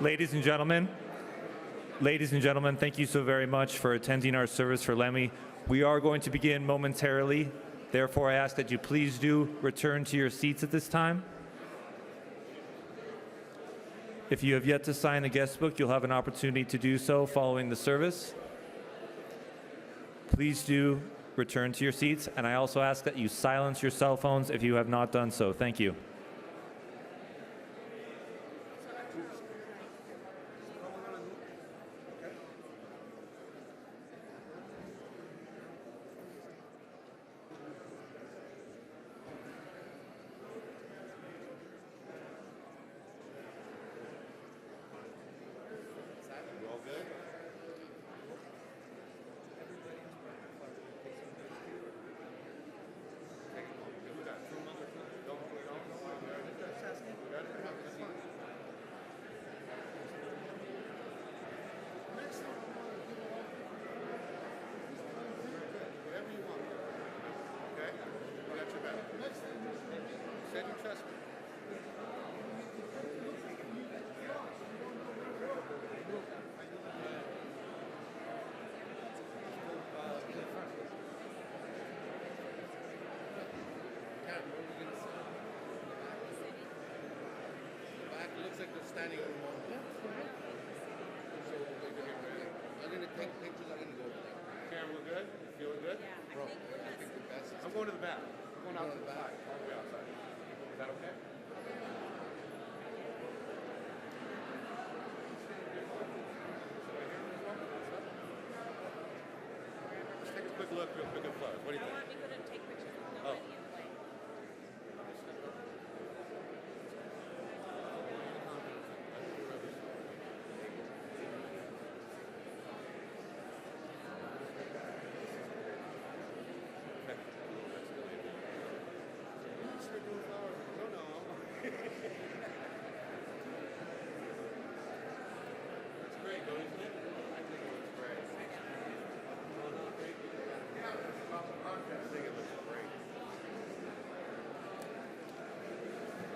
Ladies and gentlemen, thank you so very much for attending our service for Lemmy. We are going to begin momentarily. Therefore, I ask that you please do return to your seats at this time. If you have yet to sign the guest book, you'll have an opportunity to do so following the service. Please do return to your seats, and I also ask that you silence your cell phones if you have not done so. Thank you.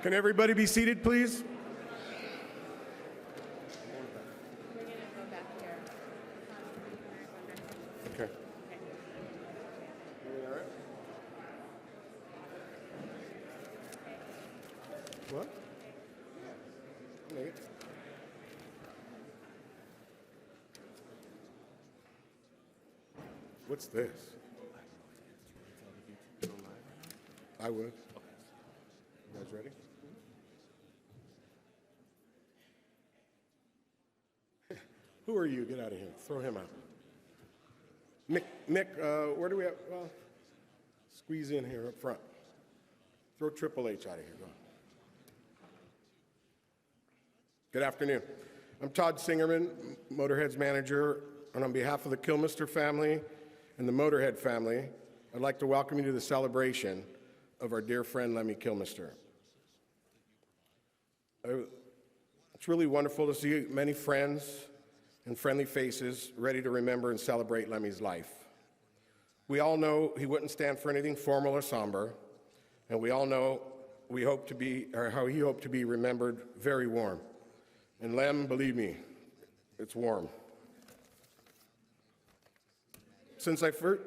Can everybody be seated, please? We're going to go back here. Okay. You all right? What? Nate? What's this? I would. You guys ready? Who are you? Get out of here. Throw him out. Nick, where do we have? Well, squeeze in here up front. Throw Triple H out of here. Go on. Good afternoon. I'm Todd Singerman, Motorhead's manager, and on behalf of the Kilmister family and the Motorhead family, I'd like to welcome you to the celebration of our dear friend Lemmy Kilmister. It's really wonderful to see many friends and friendly faces ready to remember and celebrate Lemmy's life. We all know he wouldn't stand for anything formal or somber, and we all know how he hoped to be remembered very warm. And Lem, believe me, it's warm. Since I first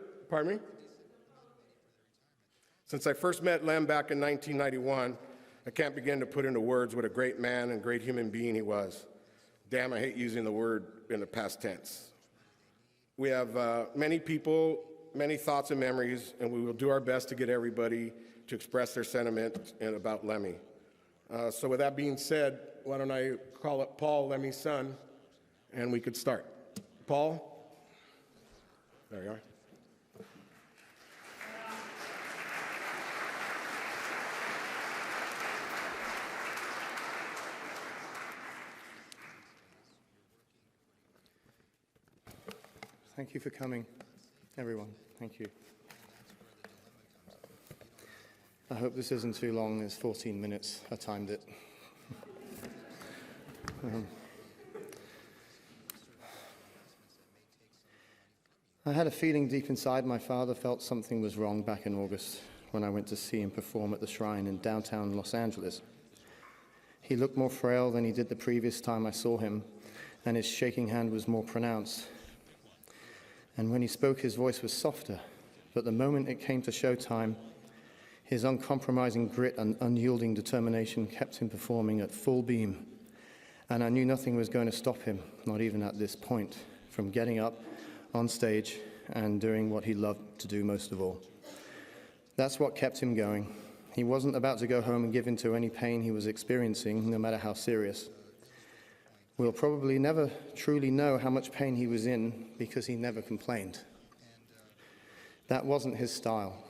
met Lem back in 1991, I can't begin to put into words what a great man and great human being he was. Damn, I hate using the word in the past tense. We have many people, many thoughts and memories, and we will do our best to get everybody to express their sentiment about Lemmy. So with that being said, why don't I call up Paul, Lemmy's son, and we could start. Paul? There you are. Thank you for coming, everyone. Thank you. I hope this isn't too long. It's 14 minutes. I timed it. I had a feeling deep inside my father felt something was wrong back in August when I went to see him perform at the Shrine in downtown Los Angeles. He looked more frail than he did the previous time I saw him, and his shaking hand was more pronounced. And when he spoke, his voice was softer. But the moment it came to showtime, his uncompromising grit and unyielding determination kept him performing at full beam. And I knew nothing was going to stop him, not even at this point, from getting up on stage and doing what he loved to do most of all. That's what kept him going. He wasn't about to go home and give in to any pain he was experiencing, no matter how serious. We'll probably never truly know how much pain he was in because he never complained. That wasn't his style.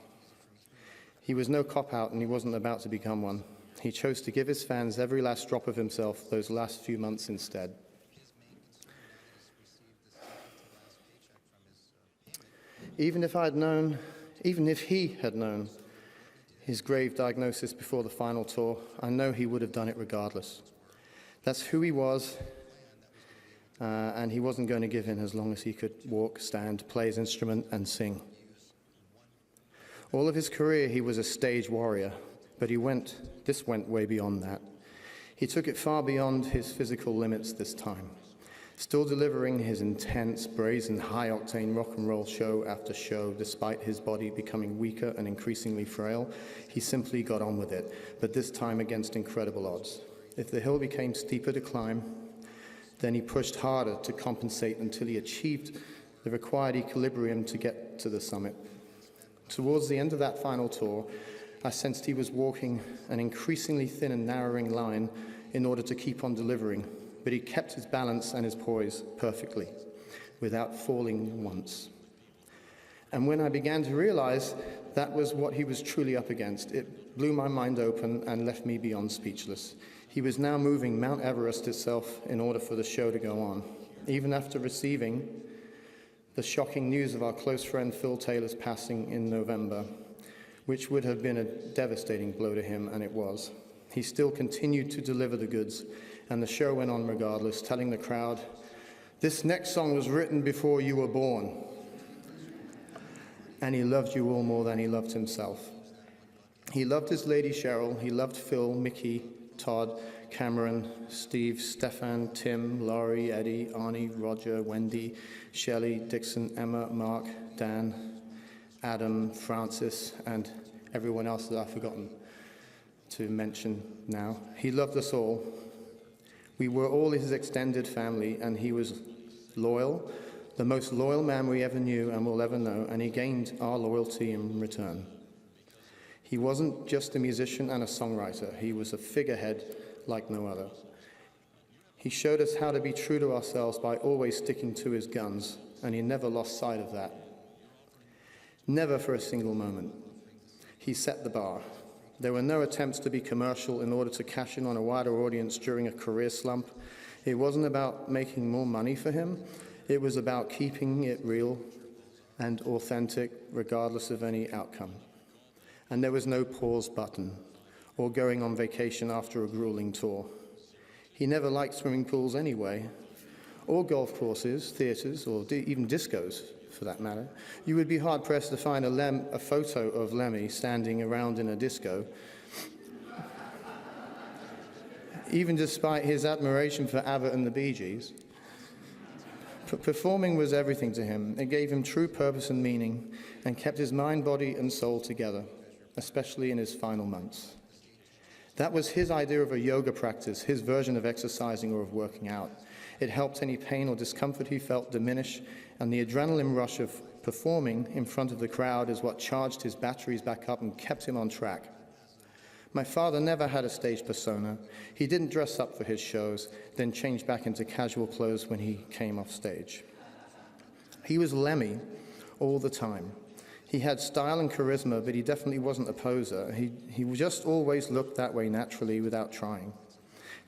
He was no cop-out, and he wasn't about to become one. He chose to give his fans every last drop of himself those last few months instead. Even if he had known his grave diagnosis before the final tour, I know he would have done it regardless. That's who he was, and he wasn't going to give in as long as he could walk, stand, play his instrument, and sing. All of his career, he was a stage warrior, but this went way beyond that. He took it far beyond his physical limits this time. Still delivering his intense, brazen, high-octane rock and roll show after show, despite his body becoming weaker and increasingly frail, he simply got on with it, but this time against incredible odds. If the hill became steeper to climb, then he pushed harder to compensate until he achieved the required equilibrium to get to the summit. Towards the end of that final tour, I sensed he was walking an increasingly thin and narrowing line in order to keep on delivering, but he kept his balance and his poise perfectly, without falling once. And when I began to realize that was what he was truly up against, it blew my mind open and left me beyond speechless. He was now moving Mount Everest itself in order for the show to go on. Even after receiving the shocking news of our close friend Phil Taylor's passing in November, which would have been a devastating blow to him, and it was, he still continued to deliver the goods, and the show went on regardless, telling the crowd, "This next song was written before you were born." And he loved you all more than he loved himself. He loved his lady Cheryl, he loved Phil, Mickey, Todd, Cameron, Steve, Stefan, Tim, Laurie, Eddie, Arnie, Roger, Wendy, Shelley, Dixon, Emma, Mark, Dan, Adam, Francis, and everyone else that I've forgotten to mention now. He loved us all. We were all his extended family, and he was loyal, the most loyal man we ever knew and will ever know, and he gained our loyalty in return. He wasn't just a musician and a songwriter. He was a figurehead like no other. He showed us how to be true to ourselves by always sticking to his guns, and he never lost sight of that. Never for a single moment. He set the bar. There were no attempts to be commercial in order to cash in on a wider audience during a career slump. It wasn't about making more money for him. It was about keeping it real and authentic, regardless of any outcome. And there was no pause button or going on vacation after a grueling tour. He never liked swimming pools anyway, or golf courses, theaters, or even discos, for that matter. You would be hard-pressed to find a photo of Lemmy standing around in a disco, even despite his admiration for Abbott and the Bee Gees. Performing was everything to him. It gave him true purpose and meaning and kept his mind, body, and soul together, especially in his final months. That was his idea of a yoga practice, his version of exercising or of working out. It helped any pain or discomfort he felt diminish, and the adrenaline rush of performing in front of the crowd is what charged his batteries back up and kept him on track. My father never had a stage persona. He didn't dress up for his shows, then change back into casual clothes when he came off stage. He was Lemmy all the time. He had style and charisma, but he definitely wasn't a poser. He just always looked that way naturally without trying.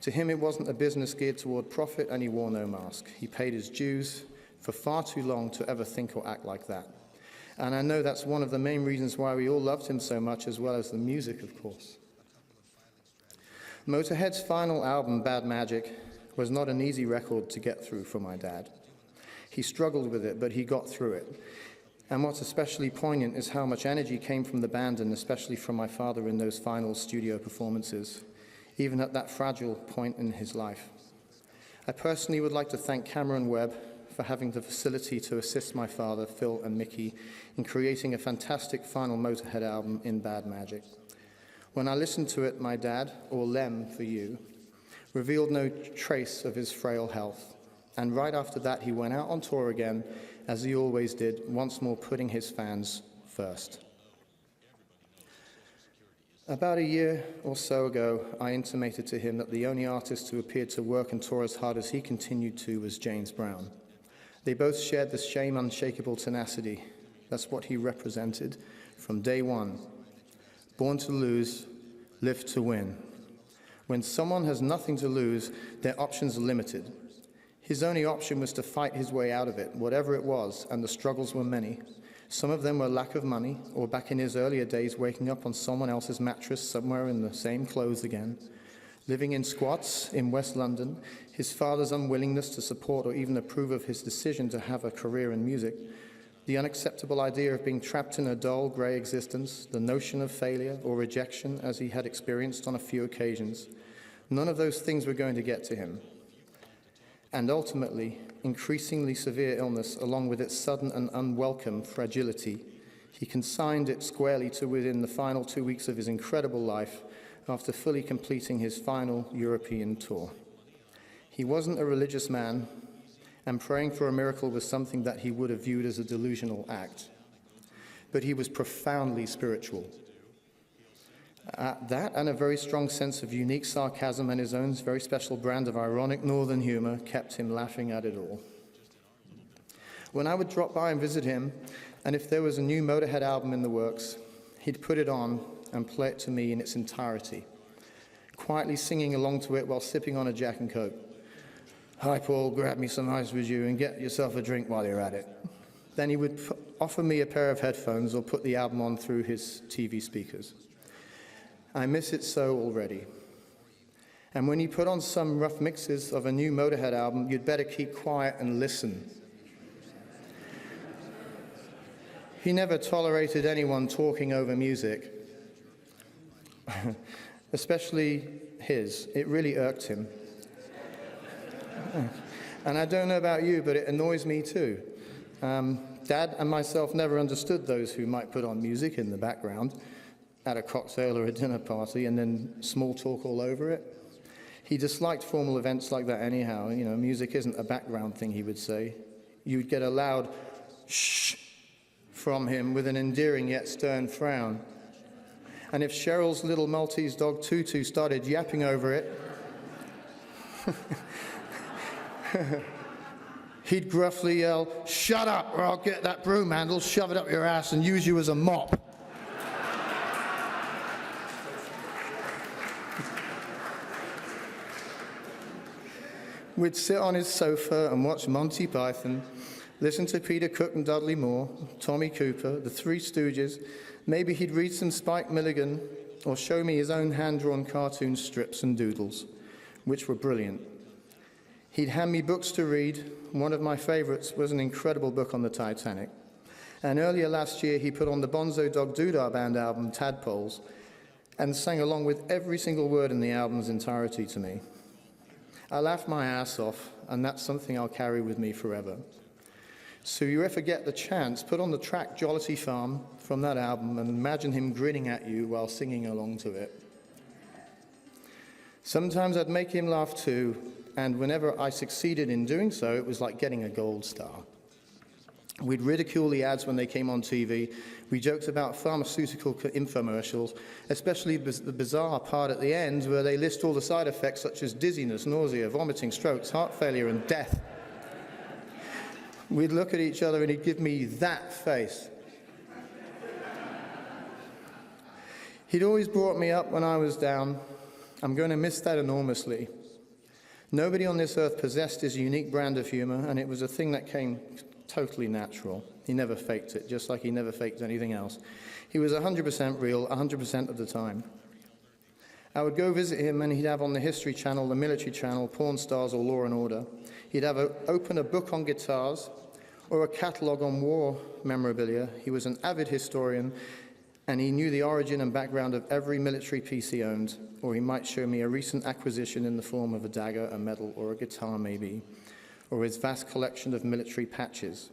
To him, it wasn't a business geared toward profit, and he wore no mask. He paid his dues for far too long to ever think or act like that. And I know that's one of the main reasons why we all loved him so much, as well as the music, of course. Motorhead's final album, Bad Magic, was not an easy record to get through for my dad. He struggled with it, but he got through it. And what's especially poignant is how much energy came from the band, and especially from my father in those final studio performances. even at that fragile point in his life. I personally would like to thank Cameron Webb for having the facility to assist my father, Phil, and Mickey in creating a fantastic final Motorhead album in Bad Magic. When I listened to it, my dad, or Lem for you, revealed no trace of his frail health. And right after that, he went out on tour again, as he always did, once more putting his fans first. About a year or so ago, I intimated to him that the only artist who appeared to work and tour as hard as he continued to was James Brown. They both shared the same unshakable tenacity. That's what he represented from day one. Born to lose, live to win. When someone has nothing to lose, their options are limited. His only option was to fight his way out of it, whatever it was, and the struggles were many. Some of them were lack of money, or back in his earlier days, waking up on someone else's mattress somewhere in the same clothes again. Living in squats in West London, his father's unwillingness to support or even approve of his decision to have a career in music, the unacceptable idea of being trapped in a dull, grey existence, the notion of failure or rejection as he had experienced on a few occasions. None of those things were going to get to him. And ultimately, increasingly severe illness, along with its sudden and unwelcome fragility, he consigned it squarely to within the final 2 weeks of his incredible life after fully completing his final European tour. He wasn't a religious man, and praying for a miracle was something that he would have viewed as a delusional act. But he was profoundly spiritual. That and a very strong sense of unique sarcasm and his own very special brand of ironic northern humor kept him laughing at it all. When I would drop by and visit him, and if there was a new Motorhead album in the works, he'd put it on and play it to me in its entirety, quietly singing along to it while sipping on a Jack and Coke. "Hi, Paul, grab me some ice with you and get yourself a drink while you're at it." Then he would offer me a pair of headphones or put the album on through his TV speakers. I miss it so already. And when he put on some rough mixes of a new Motorhead album, you'd better keep quiet and listen. He never tolerated anyone talking over music, especially his. It really irked him. And I don't know about you, but it annoys me too. Dad and myself never understood those who might put on music in the background at a cocktail or a dinner party and then small talk all over it. He disliked formal events like that anyhow. You know, music isn't a background thing, he would say. You'd get a loud shh from him with an endearing yet stern frown. And if Cheryl's little Maltese dog Tutu started yapping over it, he'd gruffly yell, "Shut up, or I'll get that broom handle, shove it up your ass, and use you as a mop." We'd sit on his sofa and watch Monty Python, listen to Peter Cook and Dudley Moore, Tommy Cooper, the Three Stooges. Maybe he'd read some Spike Milligan or show me his own hand-drawn cartoon strips and doodles, which were brilliant. He'd hand me books to read. One of my favorites was an incredible book on the Titanic. And earlier last year, he put on the Bonzo Dog Doodah Band album, Tadpoles, and sang along with every single word in the album's entirety to me. I laughed my ass off, and that's something I'll carry with me forever. So you ever get the chance, put on the track Jollity Farm from that album and imagine him grinning at you while singing along to it. Sometimes I'd make him laugh too, and whenever I succeeded in doing so, it was like getting a gold star. We'd ridicule the ads when they came on TV. We joked about pharmaceutical infomercials, especially the bizarre part at the end where they list all the side effects such as dizziness, nausea, vomiting, strokes, heart failure, and death. We'd look at each other and he'd give me that face. He'd always brought me up when I was down. I'm going to miss that enormously. Nobody on this earth possessed his unique brand of humor, and it was a thing that came totally natural. He never faked it, just like he never faked anything else. He was 100% real, 100% of the time. I would go visit him, and he'd have on the History Channel, the Military Channel, Pawn Stars, or Law and Order. He'd have open a book on guitars or a catalogue on war memorabilia. He was an avid historian, and he knew the origin and background of every military piece he owned, or he might show me a recent acquisition in the form of a dagger, a medal, or a guitar maybe, or his vast collection of military patches.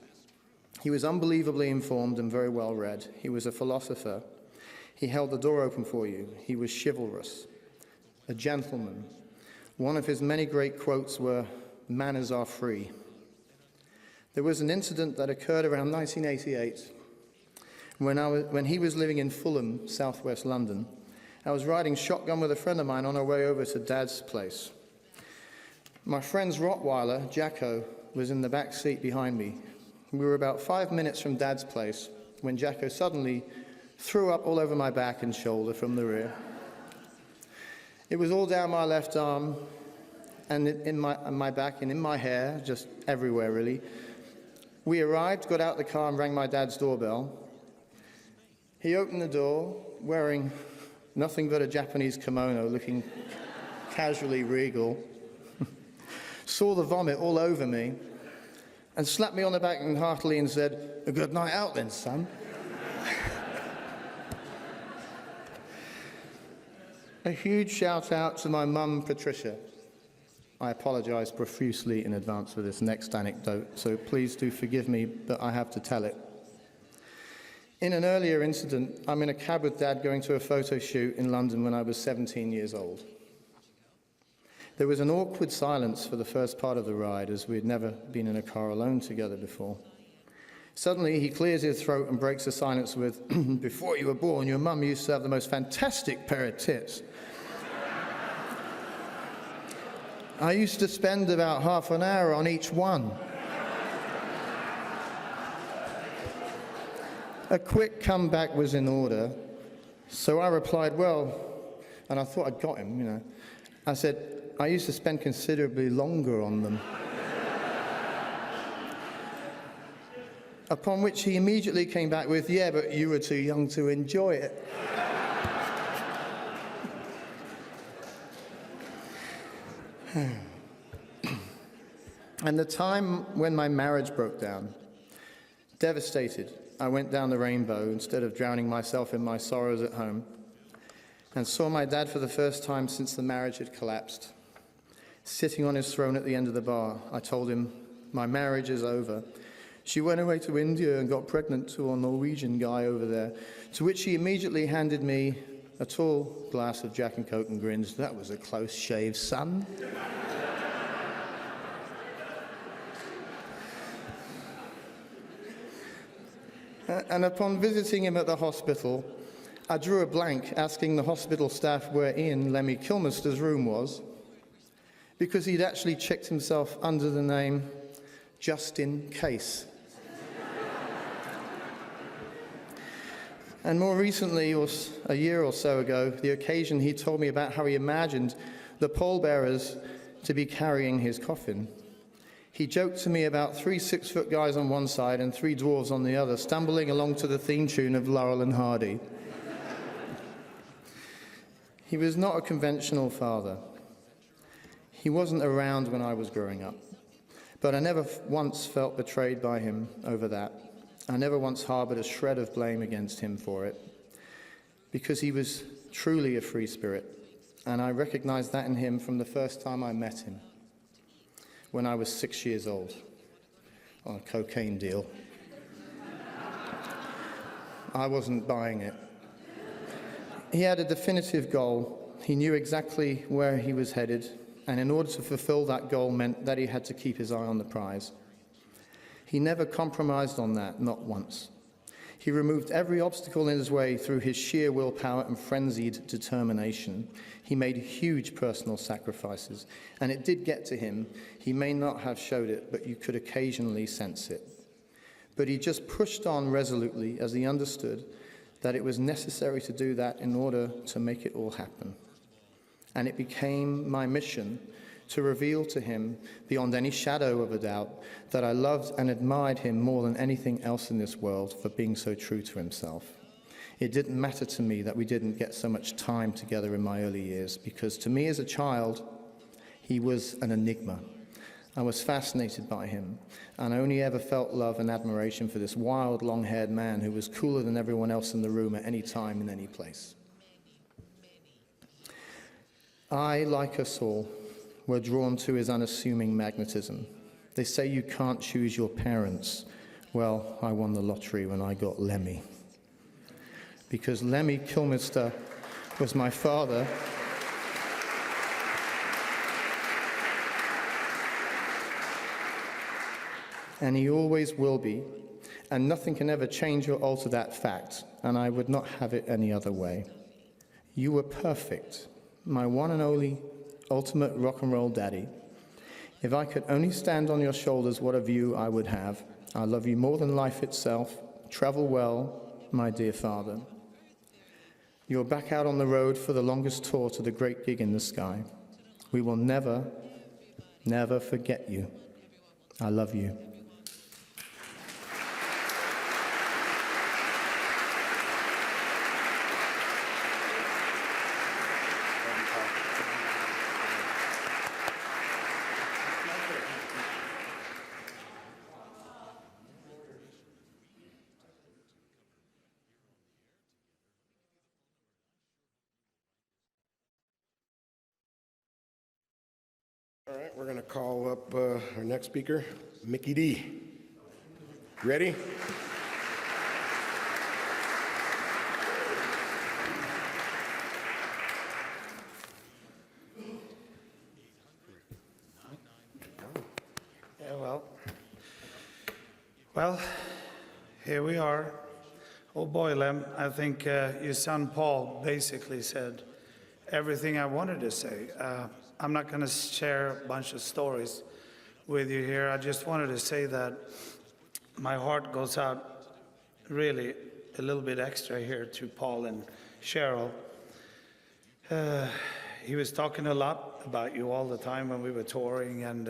He was unbelievably informed and very well read. He was a philosopher. He held the door open for you. He was chivalrous, a gentleman. One of his many great quotes were, "Manners are free." There was an incident that occurred around 1988 when he was living in Fulham, southwest London. I was riding shotgun with a friend of mine on our way over to Dad's place. My friend's Rottweiler, Jacko, was in the back seat behind me. We were about 5 minutes from Dad's place when Jacko suddenly threw up all over my back and shoulder from the rear. It was all down my left arm and in my back and in my hair, just everywhere really. We arrived, got out the car and rang my dad's doorbell. He opened the door, wearing nothing but a Japanese kimono, looking casually regal, saw the vomit all over me, and slapped me on the back and heartily and said, "A good night out then, son." A huge shout out to my mum, Patricia. I apologize profusely in advance for this next anecdote, so please do forgive me, but I have to tell it. In an earlier incident, I'm in a cab with Dad going to a photo shoot in London when I was 17 years old. There was an awkward silence for the first part of the ride, as we had never been in a car alone together before. Suddenly, he clears his throat and breaks the silence with, "Before you were born, your mum used to have the most fantastic pair of tits. I used to spend about half an hour on each one." A quick comeback was in order, so I replied, "Well," and I thought I'd got him, you know. I said, "I used to spend considerably longer on them." Upon which he immediately came back with, "Yeah, but you were too young to enjoy it." And the time when my marriage broke down, devastated, I went down the rainbow instead of drowning myself in my sorrows at home, and saw my dad for the first time since the marriage had collapsed. Sitting on his throne at the end of the bar, I told him, "My marriage is over. She went away to India and got pregnant to a Norwegian guy over there," to which he immediately handed me a tall glass of Jack and Coke and grinned, "That was a close shave, son." And upon visiting him at the hospital, I drew a blank asking the hospital staff where Lemmy Kilmister's room was, because he'd actually checked himself under the name "just in case." And more recently, a year or so ago, the occasion he told me about how he imagined the pallbearers to be carrying his coffin. He joked to me about 3 6-foot guys on one side and 3 dwarves on the other, stumbling along to the theme tune of Laurel and Hardy. He was not a conventional father. He wasn't around when I was growing up, but I never once felt betrayed by him over that. I never once harbored a shred of blame against him for it, because he was truly a free spirit, and I recognized that in him from the first time I met him, when I was 6 years old, on a cocaine deal. I wasn't buying it. He had a definitive goal. He knew exactly where he was headed, and in order to fulfill that goal meant that he had to keep his eye on the prize. He never compromised on that, not once. He removed every obstacle in his way through his sheer willpower and frenzied determination. He made huge personal sacrifices, and it did get to him. He may not have showed it, but you could occasionally sense it. But he just pushed on resolutely as he understood that it was necessary to do that in order to make it all happen. And it became my mission to reveal to him, beyond any shadow of a doubt, that I loved and admired him more than anything else in this world for being so true to himself. It didn't matter to me that we didn't get so much time together in my early years, because to me as a child, he was an enigma. I was fascinated by him, and I only ever felt love and admiration for this wild, long-haired man who was cooler than everyone else in the room at any time in any place. I, like us all, were drawn to his unassuming magnetism. They say you can't choose your parents. Well, I won the lottery when I got Lemmy. Because Lemmy Kilmister was my father. And he always will be, and nothing can ever change or alter that fact, and I would not have it any other way. You were perfect, my one and only ultimate rock and roll daddy. If I could only stand on your shoulders, what a view I would have. I love you more than life itself. Travel well, my dear father. You're back out on the road for the longest tour to the great gig in the sky. We will never, never forget you. I love you. All right, we're going to call up our next speaker, Mickey D. Ready? Yeah, well, here we are. Oh boy, Lem, I think your son Paul basically said everything I wanted to say. I'm not going to share a bunch of stories with you here. I just wanted to say that my heart goes out really a little bit extra here to Paul and Cheryl. He was talking a lot about you all the time when we were touring, and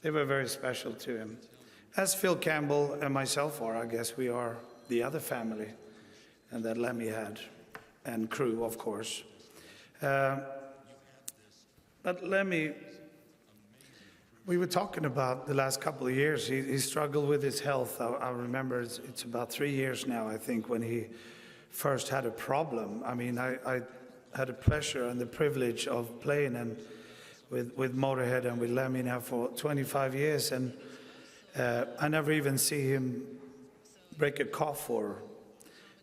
they were very special to him. As Phil Campbell and myself are, I guess we are the other family and that Lemmy had, and crew, of course. But Lemmy, we were talking about the last couple of years. He struggled with his health. I remember it's about 3 years now, I think, when he first had a problem. I mean, I had the pleasure and the privilege of playing and with Motorhead and with Lemmy now for 25 years, and I never even see him break a cough or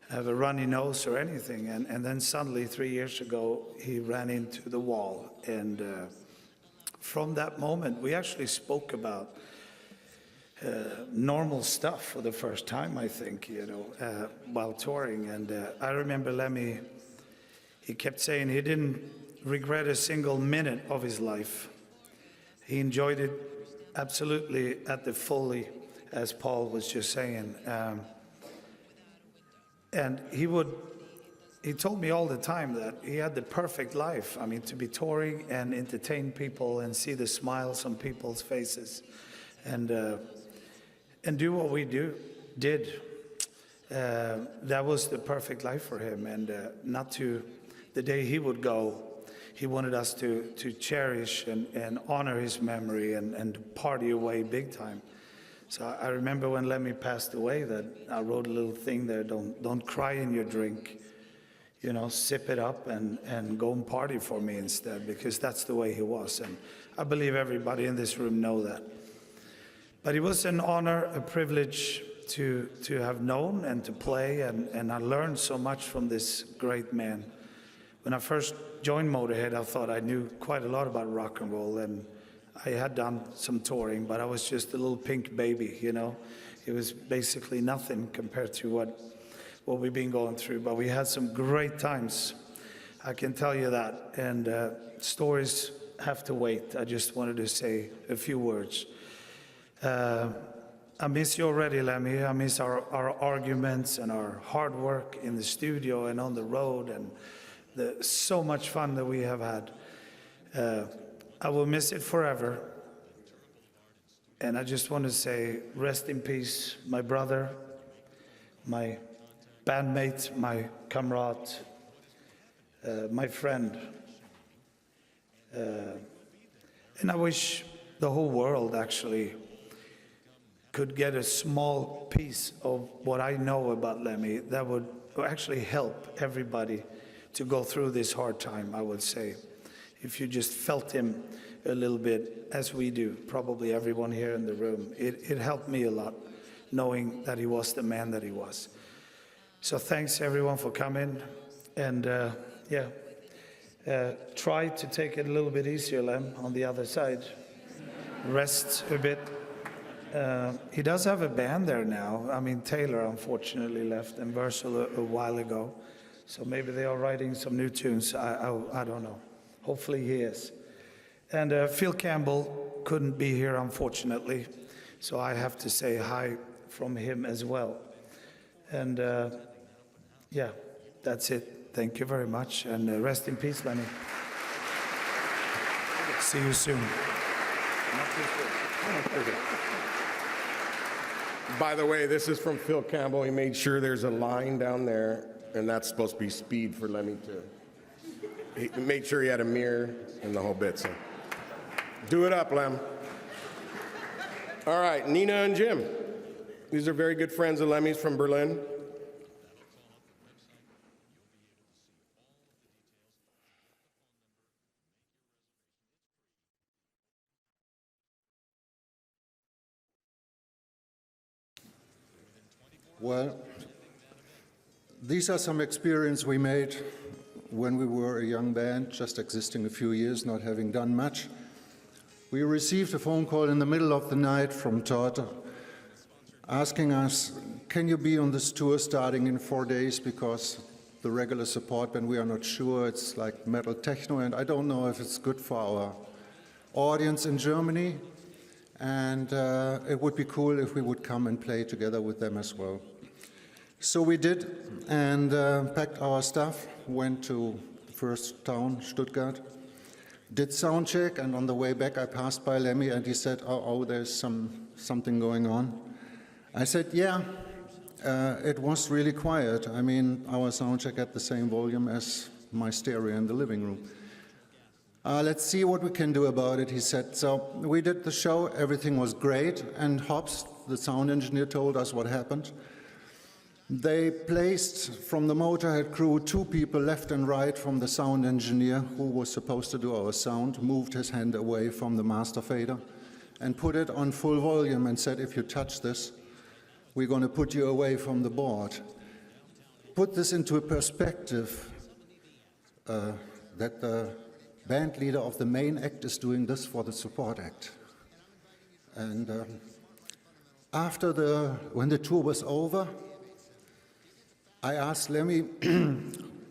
have a runny nose or anything. And then suddenly 3 years ago, he ran into the wall. And from that moment, we actually spoke about normal stuff for the first time, I think, while touring. And I remember Lemmy, he kept saying he didn't regret a single minute of his life. He enjoyed it absolutely at the fully, as Paul was just saying. And he told me all the time that he had the perfect life. I mean, to be touring and entertain people and see the smiles on people's faces and do what we did. That was the perfect life for him. And not to, the day he would go, he wanted us to cherish and honor his memory and party away big time. So I remember when Lemmy passed away that I wrote a little thing there, don't cry in your drink, sip it up and go and party for me instead, because that's the way he was. And I believe everybody in this room know that. But it was an honor, a privilege to have known and to play, and I learned so much from this great man. When I first joined Motorhead, I thought I knew quite a lot about rock and roll, and I had done some touring, but I was just a little pink baby, It was basically nothing compared to what we've been going through, but we had some great times. I can tell you that, and stories have to wait. I just wanted to say a few words. I miss you already, Lemmy. I miss our arguments and our hard work in the studio and on the road, and so much fun that we have had. I will miss it forever. And I just want to say, rest in peace, my brother, my bandmate, my comrade, my friend. And I wish the whole world actually could get a small piece of what I know about Lemmy, that would actually help everybody to go through this hard time, I would say. If you just felt him a little bit, as we do, probably everyone here in the room, it helped me a lot, knowing that he was the man that he was. So thanks everyone for coming, and try to take it a little bit easier, Lem, on the other side. Rest a bit. He does have a band there now. I mean, Taylor unfortunately left, and Versal a while ago. So maybe they are writing some new tunes. I don't know. Hopefully he is. And Phil Campbell couldn't be here, unfortunately. So I have to say hi from him as well. And yeah, that's it. Thank you very much. And rest in peace, Lemmy. See you soon. By the way, this is from Phil Campbell. He made sure there's a line down there, and that's supposed to be speed for Lemmy too. He made sure he had a mirror and the whole bit. So, do it up, Lem. All right, Nina and Jim. These are very good friends of Lemmy's from Berlin. Well, these are some experiences we made when we were a young band, just existing a few years, not having done much. We received a phone call in the middle of the night from Todd asking us, can you be on this tour starting in 4 days, because the regular support band, we are not sure, it's like metal techno, and I don't know if it's good for our audience in Germany, and it would be cool if we would come and play together with them as well. So we did, and packed our stuff, went to the first town, Stuttgart, did sound check, and on the way back I passed by Lemmy and he said, oh, there's something going on. I said, yeah, it was really quiet. I mean, our sound check had the same volume as my stereo in the living room. Let's see what we can do about it, he said. So we did the show, everything was great, and Hobbs, the sound engineer, told us what happened. They placed, from the Motorhead crew, 2 people left and right from the sound engineer who was supposed to do our sound, moved his hand away from the master fader and put it on full volume and said, if you touch this, we're going to put you away from the board. Put this into a perspective that the band leader of the main act is doing this for the support act. And when the tour was over, I asked Lemmy,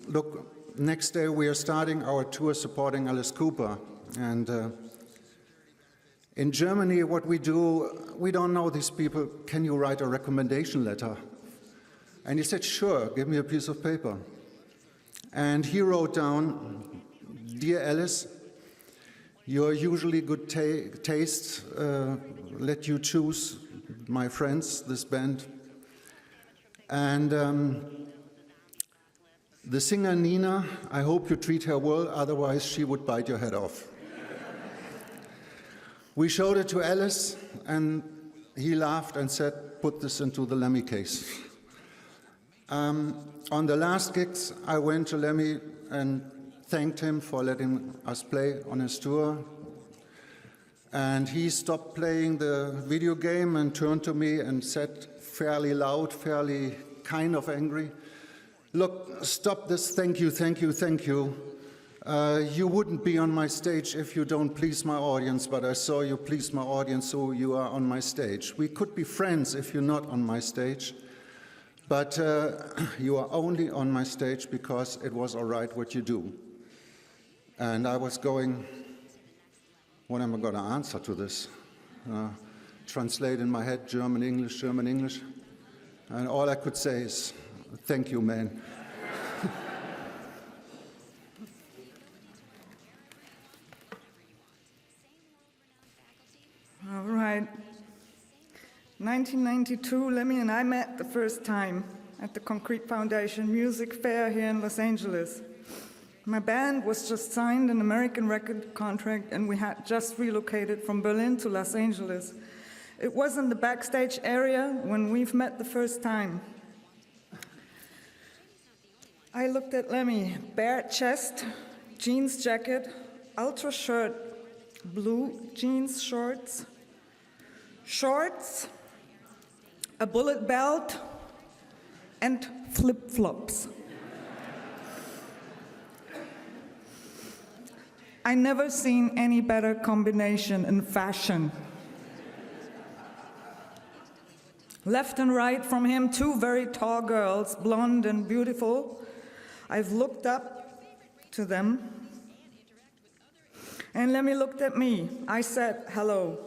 look, next day we are starting our tour supporting Alice Cooper. And in Germany, what we do, we don't know these people. Can you write a recommendation letter? And he said, sure, give me a piece of paper. And he wrote down, dear Alice, your usually good taste let you choose my friends, this band. And the singer Nina, I hope you treat her well, otherwise she would bite your head off. We showed it to Alice, and he laughed and said, put this into the Lemmy case. On the last gigs, I went to Lemmy and thanked him for letting us play on his tour. And he stopped playing the video game and turned to me and said, fairly loud, fairly kind of angry, look, stop this, thank you, thank you, thank you. You wouldn't be on my stage if you don't please my audience, but I saw you please my audience, so you are on my stage. We could be friends if you're not on my stage, but you are only on my stage because it was all right what you do. And I was going, what am I going to answer to this? Translate in my head, German, English, and all I could say is, thank you, man. All right. 1992, Lemmy and I met the first time at the Concrete Foundation Music Fair here in Los Angeles. My band was just signed an American record contract, and we had just relocated from Berlin to Los Angeles. It was in the backstage area when we've met the first time. I looked at Lemmy, bare chest, jeans jacket, ultra shirt, blue jeans shorts, a bullet belt, and flip-flops. I never seen any better combination in fashion. Left and right from him, two very tall girls, blonde and beautiful. I've looked up to them. And Lemmy looked at me. I said, hello.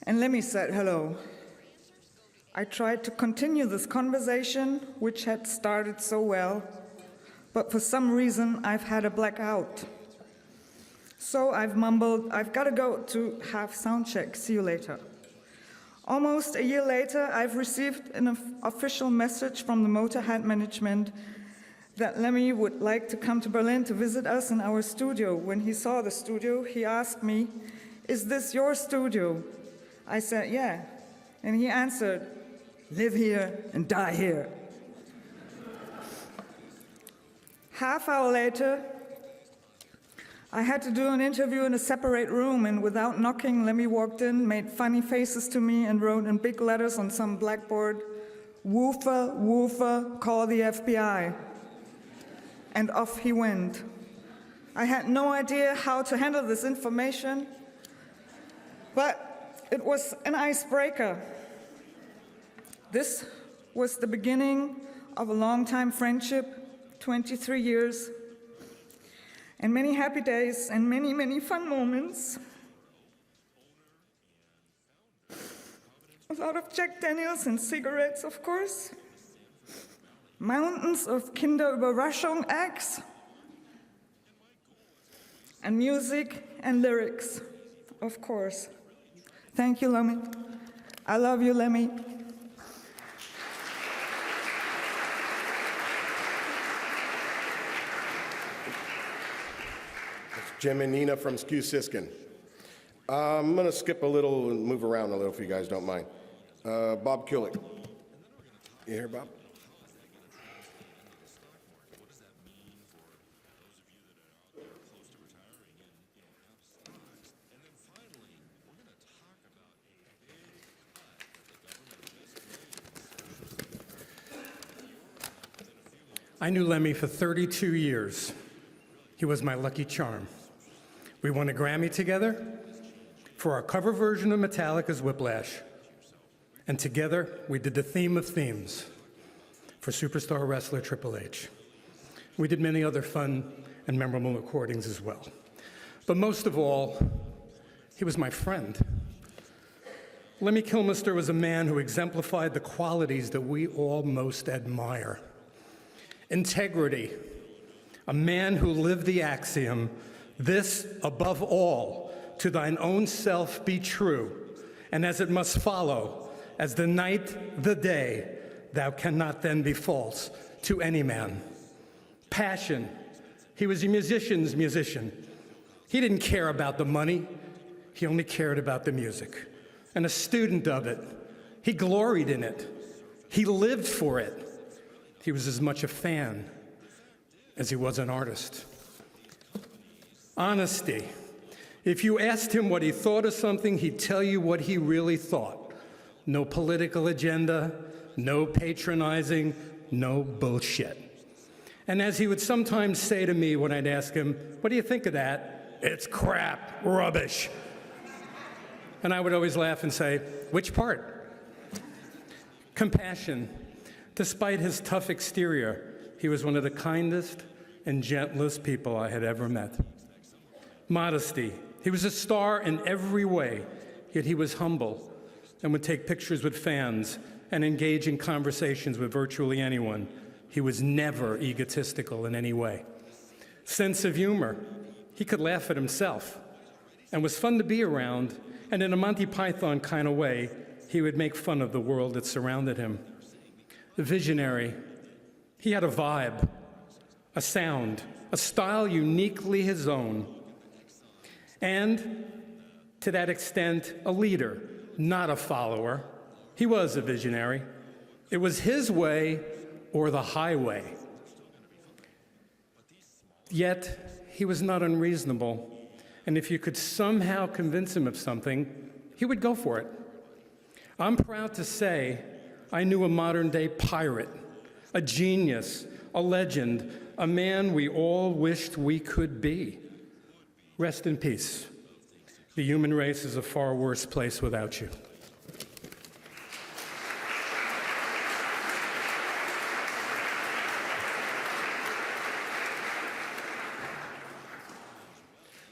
And Lemmy said, hello. I tried to continue this conversation, which had started so well, but for some reason, I've had a blackout. So I've mumbled, I've got to go to have sound check, see you later. Almost a year later, I've received an official message from the Motorhead management that Lemmy would like to come to Berlin to visit us in our studio. When he saw the studio, he asked me, "Is this your studio?" I said, "Yeah." And he answered, "Live here and die here." Half hour later, I had to do an interview in a separate room, and without knocking, Lemmy walked in, made funny faces to me, and wrote in big letters on some blackboard, "Woofer, woofer, call the FBI." And off he went. I had no idea how to handle this information, but it was an icebreaker. This was the beginning of a long-time friendship, 23 years, and many happy days and many, many fun moments. A lot of Jack Daniels and cigarettes, of course. Mountains of Kinderüberraschung acts. And music and lyrics, of course. Thank you, Lemmy. I love you, Lemmy. Jim and Nina from Skew Siskin. I'm going to skip a little and move around a little if you guys don't mind. Bob Kulick. You here, Bob? I knew Lemmy for 32 years. He was my lucky charm. We won a Grammy together for our cover version of Metallica's Whiplash. And together, we did the theme of themes for superstar wrestler Triple H. We did many other fun and memorable recordings as well. But most of all, he was my friend. Lemmy Kilmister was a man who exemplified the qualities that we all most admire. Integrity, a man who lived the axiom, "This above all, to thine own self be true, and as it must follow, as the night, the day, thou cannot then be false to any man." Passion, he was a musician's musician. He didn't care about the money, he only cared about the music. And a student of it, he gloried in it, he lived for it. He was as much a fan as he was an artist. Honesty. If you asked him what he thought of something, he'd tell you what he really thought. No political agenda, no patronizing, no bullshit. And as he would sometimes say to me when I'd ask him, "What do you think of that?" "It's crap, rubbish." And I would always laugh and say, "Which part?" Compassion. Despite his tough exterior, he was one of the kindest and gentlest people I had ever met. Modesty. He was a star in every way, yet he was humble and would take pictures with fans and engage in conversations with virtually anyone. He was never egotistical in any way. Sense of humor. He could laugh at himself and was fun to be around, and in a Monty Python kind of way, he would make fun of the world that surrounded him. The visionary. He had a vibe, a sound, a style uniquely his own, and to that extent, a leader, not a follower. He was a visionary. It was his way or the highway. Yet, he was not unreasonable, and if you could somehow convince him of something, he would go for it. I'm proud to say I knew a modern-day pirate, a genius, a legend, a man we all wished we could be. Rest in peace. The human race is a far worse place without you.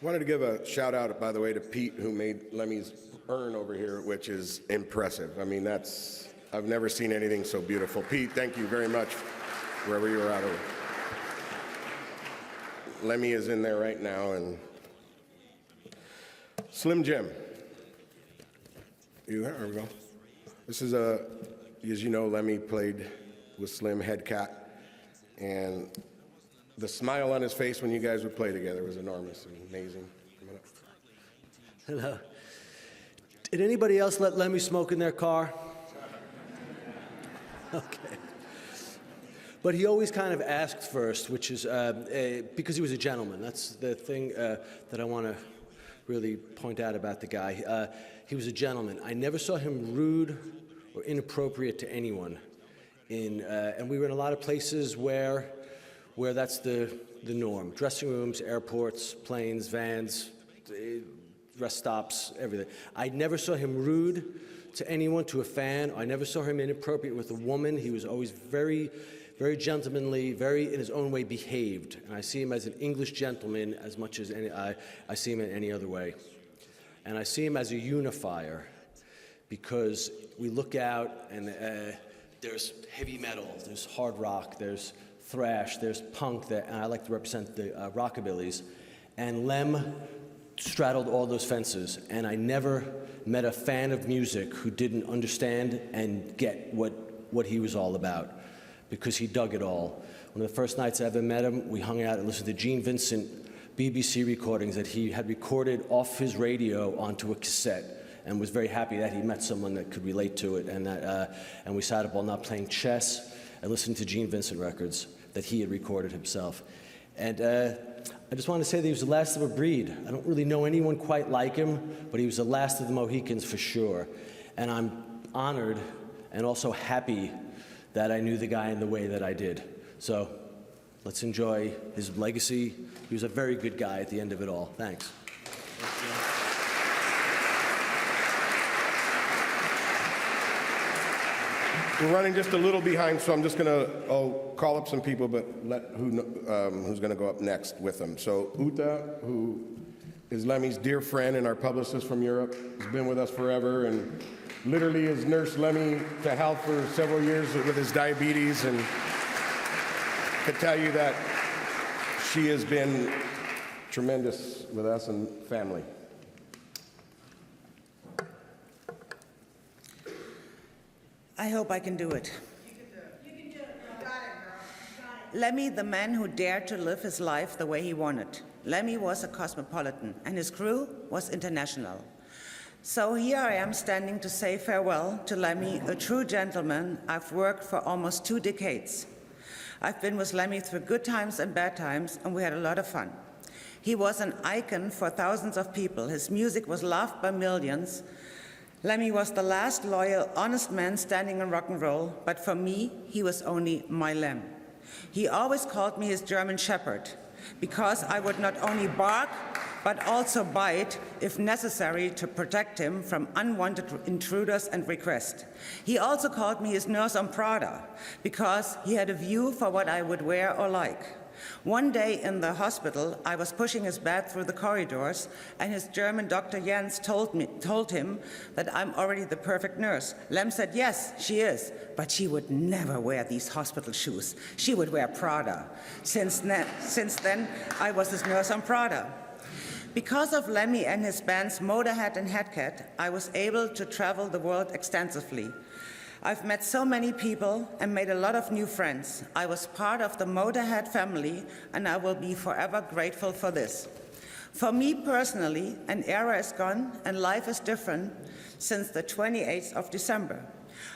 Wanted to give a shout out, by the way, to Pete, who made Lemmy's urn over here, which is impressive. I mean, I've never seen anything so beautiful. Pete, thank you very much, wherever you're at. Lemmy is in there right now, and Slim Jim. There we go. This is as you know, Lemmy played with Slim Head Cat, and the smile on his face when you guys would play together was enormous and amazing. Hello. Did anybody else let Lemmy smoke in their car? Okay. But he always kind of asked first, which is because he was a gentleman. That's the thing that I want to really point out about the guy. He was a gentleman. I never saw him rude or inappropriate to anyone. And we were in a lot of places where that's the norm. Dressing rooms, airports, planes, vans, rest stops, everything. I never saw him rude to anyone, to a fan. I never saw him inappropriate with a woman. He was always very, very gentlemanly, very in his own way behaved. And I see him as an English gentleman as much as I see him in any other way. And I see him as a unifier because we look out and there's heavy metal, there's hard rock, there's thrash, there's punk, and I like to represent the rockabillys. And Lem straddled all those fences, and I never met a fan of music who didn't understand and get what he was all about, because he dug it all. One of the first nights I ever met him, we hung out and listened to Gene Vincent BBC recordings that he had recorded off his radio onto a cassette, and was very happy that he met someone that could relate to it, and we sat up all night playing chess and listening to Gene Vincent records that he had recorded himself. And I just want to say that he was the last of a breed. I don't really know anyone quite like him, but he was the last of the Mohicans for sure. And I'm honored and also happy that I knew the guy in the way that I did. So let's enjoy his legacy. He was a very good guy at the end of it all. Thanks. We're running just a little behind, so I'm just I'll call up some people, but who's gonna go up next with them. So Uta, who is Lemmy's dear friend and our publicist from Europe, has been with us forever and literally has nursed Lemmy to health for several years with his diabetes, and can tell you that she has been tremendous with us and family. I hope I can do it. You can do it. You can do it. You got it, girl. You got it. Lemmy, the man who dared to live his life the way he wanted. Lemmy was a cosmopolitan, and his crew was international. So here I am standing to say farewell to Lemmy, a true gentleman I've worked for almost 2 decades. I've been with Lemmy through good times and bad times, and we had a lot of fun. He was an icon for thousands of people. His music was loved by millions. Lemmy was the last loyal, honest man standing in rock and roll, but for me, he was only my Lem. He always called me his German shepherd, because I would not only bark, but also bite if necessary to protect him from unwanted intruders and requests. He also called me his nurse on Prada, because he had a view for what I would wear or like. One day in the hospital, I was pushing his bed through the corridors, and his German doctor Jens told him that I'm already the perfect nurse. Lem said, yes, she is, but she would never wear these hospital shoes. She would wear Prada. Since then, I was his nurse on Prada. Because of Lemmy and his bands Motorhead and Headcat, I was able to travel the world extensively. I've met so many people and made a lot of new friends. I was part of the Motorhead family, and I will be forever grateful for this. For me personally, an era is gone and life is different since the 28th of December.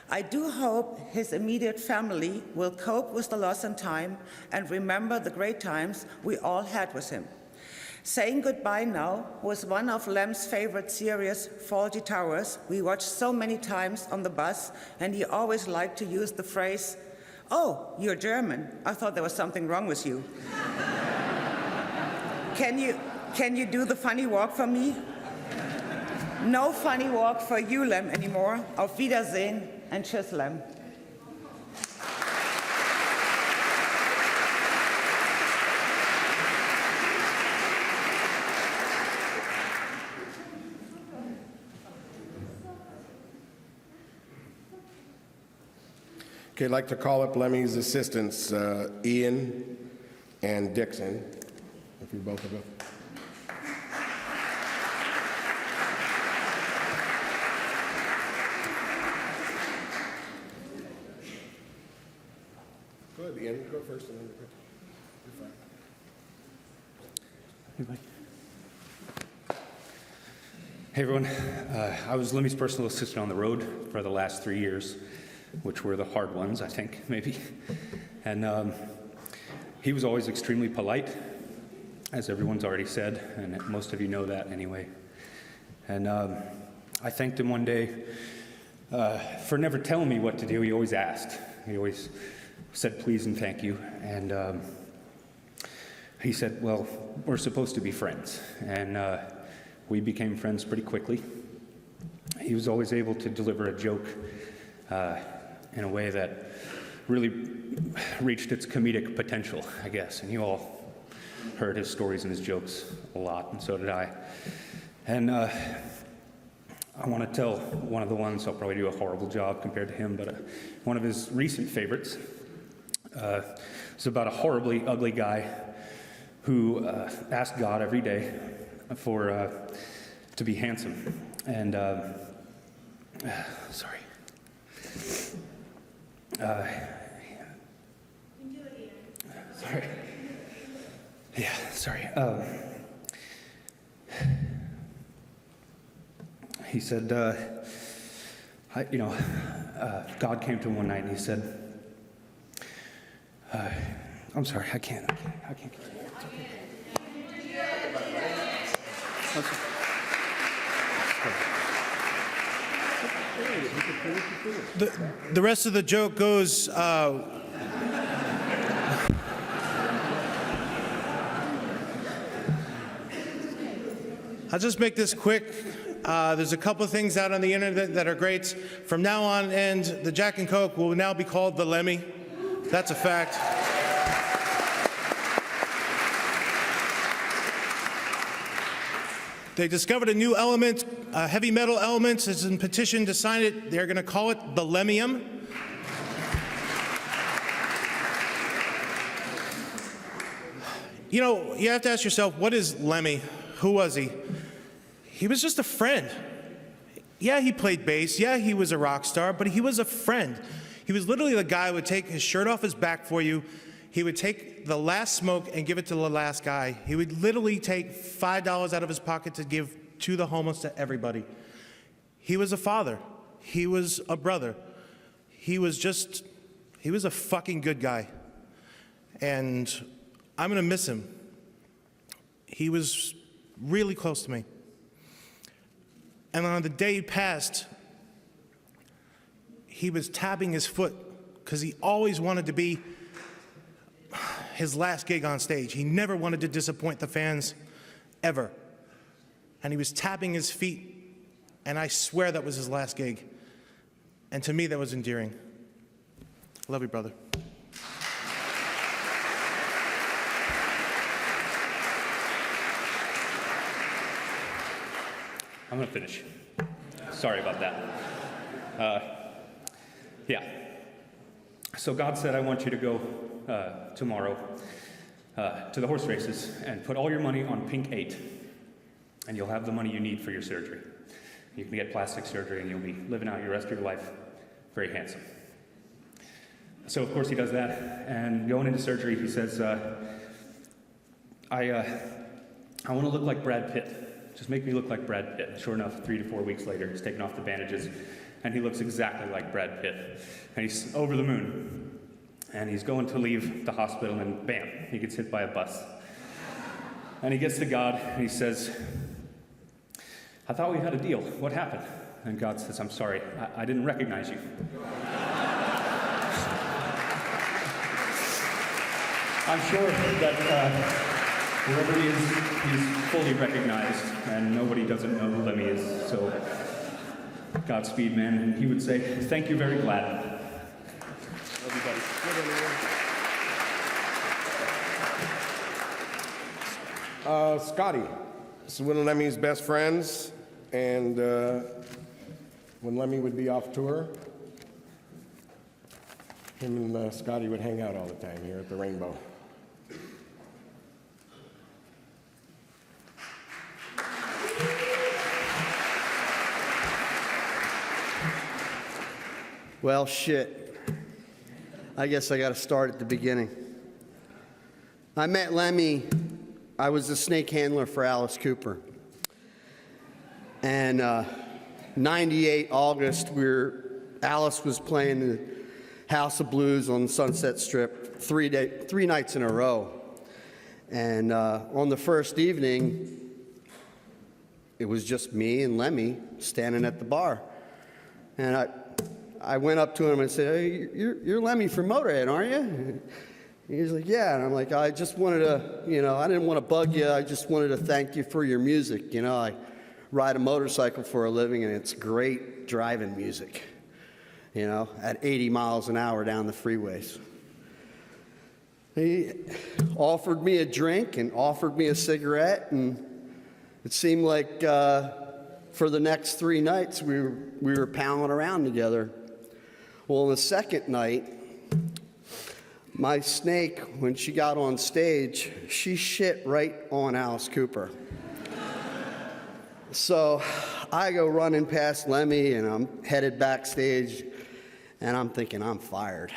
I do hope his immediate family will cope with the loss in time and remember the great times we all had with him. Saying goodbye now was one of Lem's favorite series, Fawlty Towers. We watched so many times on the bus, and he always liked to use the phrase, "Oh, you're German. I thought there was something wrong with you." Can you do the funny walk for me? No funny walk for you, Lem, anymore. Auf Wiedersehen and tschüss, Lem. Okay, I'd like to call up Lemmy's assistants, Ian and Dixon, if you both of them. Go ahead, Ian, go first and then you're fine. Hey everyone, I was Lemmy's personal assistant on the road for the last 3 years, which were the hard ones, I think, maybe. And he was always extremely polite, as everyone's already said, and most of you know that anyway. And I thanked him one day for never telling me what to do. He always asked. He always said please and thank you. And he said, well, we're supposed to be friends. And we became friends pretty quickly. He was always able to deliver a joke in a way that really reached its comedic potential, I guess. And you all heard his stories and his jokes a lot, and so did I. And I want to tell one of the ones, I'll probably do a horrible job compared to him, but one of his recent favorites is about a horribly ugly guy who asked God every day to be handsome. And, sorry. Sorry. Yeah, sorry. He said, God came to him one night and he said, I'm sorry, I can't continue. It's okay. The rest of the joke goes, I'll just make this quick. There's a couple of things out on the internet that are great. From now on, the Jack and Coke will now be called the Lemmy. That's a fact. They discovered a new element, a heavy metal element. It's in petition to sign it. They're going to call it the Lemmium. You know, you have to ask yourself, what is Lemmy? Who was he? He was just a friend. Yeah, he played bass. Yeah, he was a rock star, but he was a friend. He was literally the guy who would take his shirt off his back for you. He would take the last smoke and give it to the last guy. He would literally take $5 out of his pocket to give to the homeless, to everybody. He was a father. He was a brother. He was a fucking good guy. And I'm gonna miss him. He was really close to me. And on the day he passed, he was tapping his foot because he always wanted to be his last gig on stage. He never wanted to disappoint the fans, ever. And he was tapping his feet, and I swear that was his last gig. And to me, that was endearing. Love you, brother. I'm going to finish. Sorry about that. Yeah. So God said, I want you to go tomorrow to the horse races and put all your money on Pink 8, and you'll have the money you need for your surgery. You can get plastic surgery, and you'll be living out your rest of your life very handsome. So of course he does that, and going into surgery, he says, I want to look like Brad Pitt. Just make me look like Brad Pitt. Sure enough, 3 to 4 weeks later, he's taken off the bandages, and he looks exactly like Brad Pitt. And he's over the moon. And he's going to leave the hospital, and bam, he gets hit by a bus. And he gets to God, and he says, I thought we had a deal. What happened? And God says, I'm sorry, I didn't recognize you. I'm sure that whoever he is, he's fully recognized, and nobody doesn't know who Lemmy is. So, Godspeed, man. And he would say, thank you very glad. Everybody. Scotty. This is one of Lemmy's best friends, and when Lemmy would be off tour, him and Scotty would hang out all the time here at the Rainbow. Well, shit. I guess I got to start at the beginning. I met Lemmy. I was the snake handler for Alice Cooper. And 98 August, Alice was playing the House of Blues on Sunset Strip 3 nights in a row. And on the first evening, it was just me and Lemmy standing at the bar. And I went up to him and said, hey, you're Lemmy from Motorhead, aren't you? He's like, yeah. And I'm like, I just wanted to, I didn't want to bug you. I just wanted to thank you for your music. I ride a motorcycle for a living, and it's great driving music, at 80 miles an hour down the freeways. He offered me a drink and offered me a cigarette, and it seemed like for the next 3 nights we were pounding around together. Well, the second night, my snake, when she got on stage, she shit right on Alice Cooper. So I go running past Lemmy, and I'm headed backstage, and I'm thinking, I'm fired,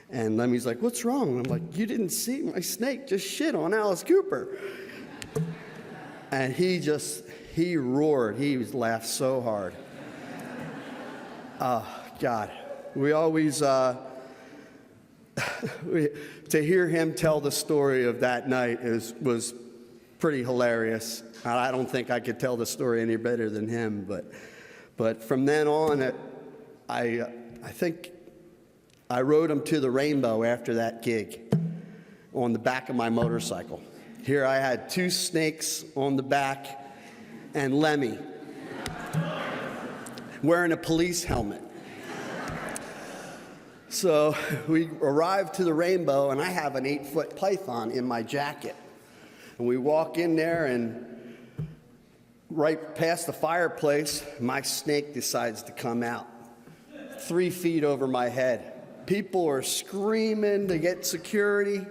And Lemmy's like, what's wrong? And I'm like, you didn't see my snake just shit on Alice Cooper. And he roared. He laughed so hard. God, we always, to hear him tell the story of that night was pretty hilarious. I don't think I could tell the story any better than him, but from then on, I think I rode him to the Rainbow after that gig on the back of my motorcycle. Here I had 2 snakes on the back and Lemmy wearing a police helmet. So we arrived to the Rainbow, and I have an 8-foot python in my jacket. And we walk in there, and right past the fireplace, my snake decides to come out 3 feet over my head. People are screaming to get security.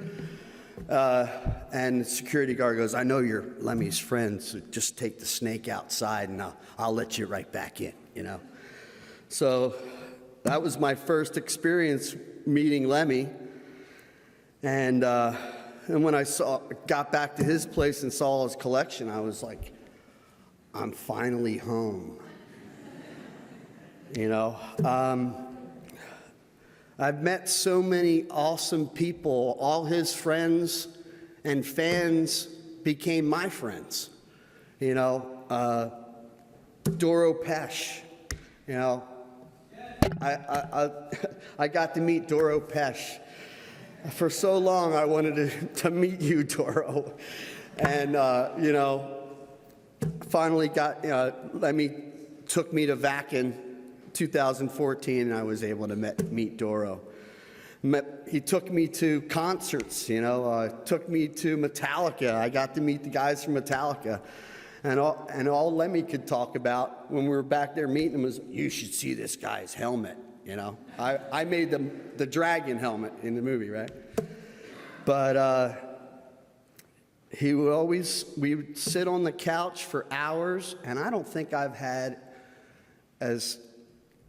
And the security guard goes, I know you're Lemmy's friend, so just take the snake outside, and I'll let you right back in, So that was my first experience meeting Lemmy. And when I got back to his place and saw his collection, I was like, I'm finally home. I've met so many awesome people. All his friends and fans became my friends. Doro Pesh, I got to meet Doro Pesh. For so long, I wanted to meet you, Doro. And, finally Lemmy took me to Vakin 2014, and I was able to meet Doro. He took me to concerts, took me to Metallica. I got to meet the guys from Metallica. And all Lemmy could talk about when we were back there meeting him was, you should see this guy's helmet, I made the dragon helmet in the movie, right? But we would sit on the couch for hours, and I don't think I've had as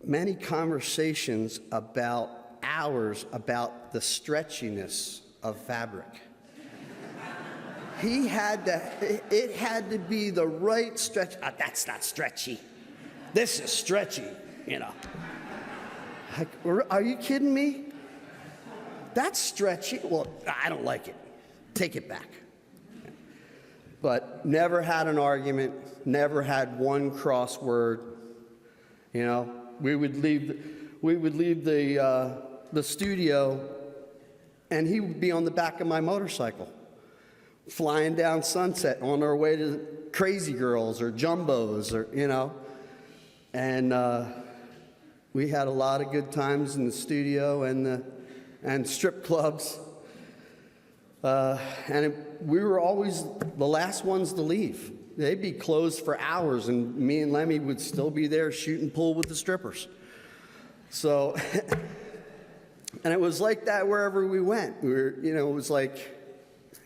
many conversations about hours about the stretchiness of fabric. It had to be the right stretch. That's not stretchy. This is stretchy, you know. Like, are you kidding me? That's stretchy. Well, I don't like it. Take it back. But never had an argument, never had one crossword. You know, we would leave the studio, and he would be on the back of my motorcycle, flying down Sunset on our way to Crazy Girls or Jumbos, or you know, and we had a lot of good times in the studio and strip clubs. We were always the last ones to leave. They'd be closed for hours, and me and Lemmy would still be there shooting pool with the strippers. So, and it was like that wherever we went. We were, you know, it was like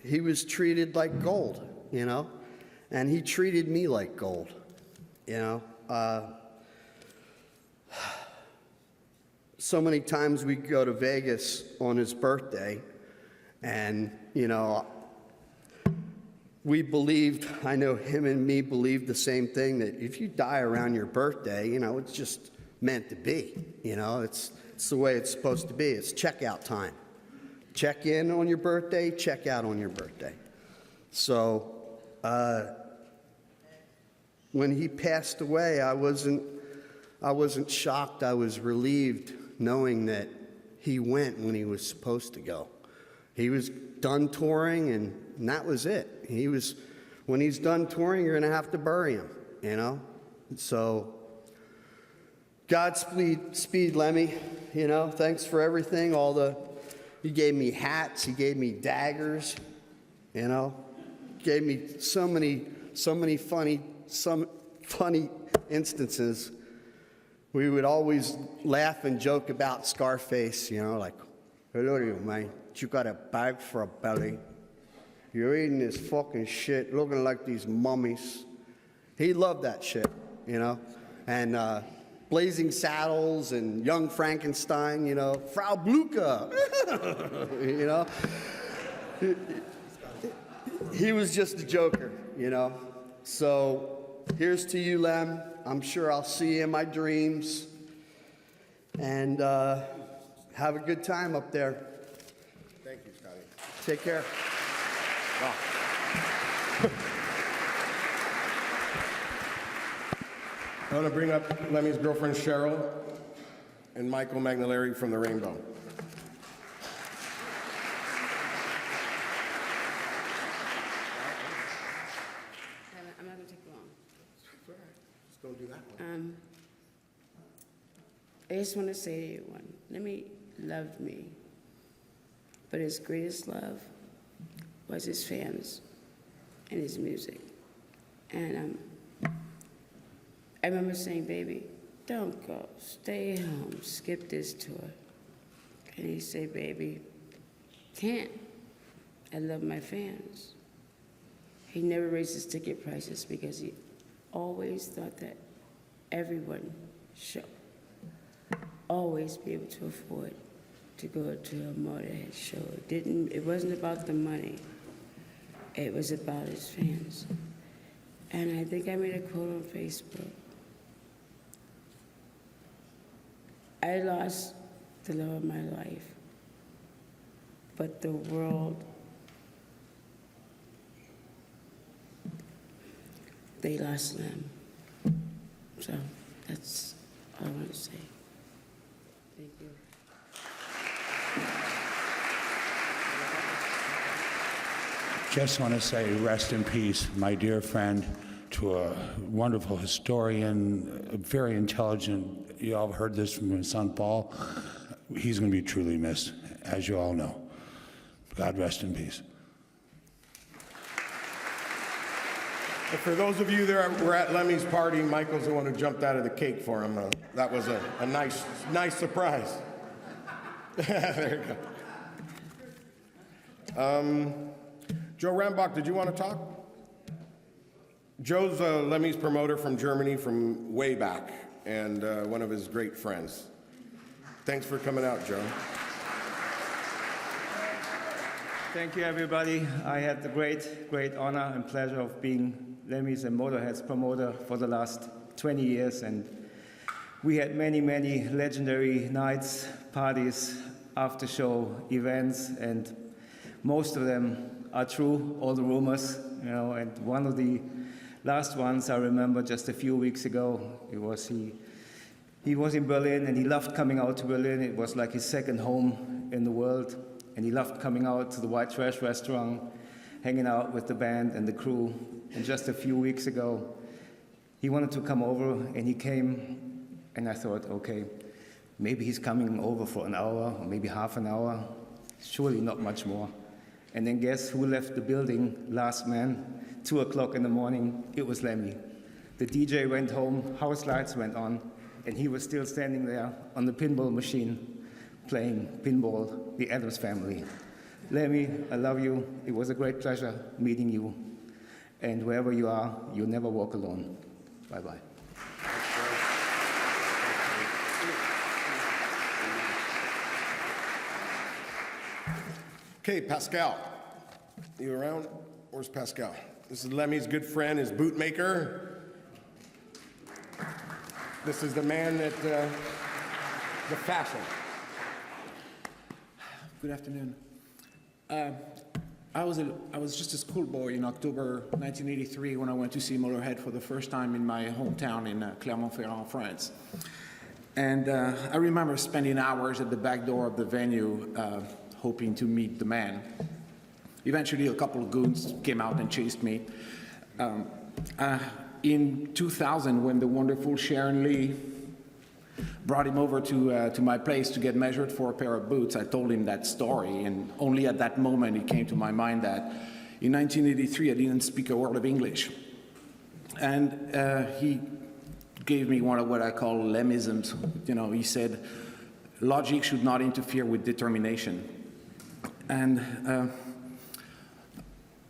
he was treated like gold, you know, and he treated me like gold, you know. So many times we go to Vegas on his birthday, and, you know, we believed, I know him and me believed the same thing, that if you die around your birthday, you know, it's just meant to be. You know, it's the way it's supposed to be. It's checkout time. Check in on your birthday, check out on your birthday. So when he passed away, I wasn't shocked. I was relieved knowing that he went when he was supposed to go. He was done touring, and that was it. When he's done touring, you're going to have to bury him, you know? So, Godspeed, Lemmy, you know? Thanks for everything. He gave me hats, he gave me daggers, you know? Gave me so many funny instances. We would always laugh and joke about Scarface, you know, like, hello to you, man. You got a bag for a belly. You're eating this fucking shit, looking like these mummies. He loved that shit, you know? And Blazing Saddles and Young Frankenstein, you know? Frau Blucher, you know? He was just a joker, you know? So here's to you, Lem. I'm sure I'll see you in my dreams. And have a good time up there. Thank you, Scotty. Take care. Wow. I want to bring up Lemmy's girlfriend, Cheryl, and Michael Magnolari from the Rainbow. I'm not going to take long. Let's go do that one. I just want to say to you, Lemmy loved me, but his greatest love was his fans and his music. And I remember saying, baby, don't go, stay home, skip this tour. And he said, baby, can't. I love my fans. He never raised his ticket prices because he always thought that everyone should always be able to afford to go to a Motorhead show. It wasn't about the money. It was about his fans. And I think I made a quote on Facebook. I lost the love of my life, but the world, they lost them. So that's all I want to say. Thank you. Just want to say rest in peace, my dear friend, to a wonderful historian, a very intelligent, you all heard this from his son Paul. He's going to be truly missed, as you all know. God rest in peace. And for those of you that were at Lemmy's party, Michael's the one who jumped out of the cake for him. That was a nice surprise. There you go. Joe Rambach, did you want to talk? Joe's Lemmy's promoter from Germany from way back. and one of his great friends. Thanks for coming out, Joe. Thank you, everybody. I had the great honor and pleasure of being Lemmy's and Motorhead's promoter for the last 20 years, and we had many legendary nights, parties, after-show events, and most of them are true, all the rumors, and one of the last ones I remember just a few weeks ago, he was in Berlin, and he loved coming out to Berlin. It was like his second home in the world, and he loved coming out to the White Trash restaurant, hanging out with the band and the crew. And just a few weeks ago, he wanted to come over, and he came, and I thought, okay, maybe he's coming over for an hour, or maybe half an hour, surely not much more. And then guess who left the building last man? 2 o'clock in the morning, it was Lemmy. The DJ went home, house lights went on, and he was still standing there on the pinball machine, playing pinball, the Addams Family. Lemmy, I love you. It was a great pleasure meeting you. And wherever you are, you'll never walk alone. Bye-bye. Okay, Pascal. You around? Where's Pascal? This is Lemmy's good friend, his bootmaker. This is the man that, the fashion. Good afternoon. I was just a schoolboy in October 1983 when I went to see Motorhead for the first time in my hometown in Clermont-Ferrand, France. And I remember spending hours at the back door of the venue hoping to meet the man. Eventually, a couple of goons came out and chased me. In 2000, when the wonderful Sharon Lee brought him over to my place to get measured for a pair of boots, I told him that story, and only at that moment it came to my mind that in 1983 I didn't speak a word of English. And he gave me one of what I call Lemmisms. He said, logic should not interfere with determination. And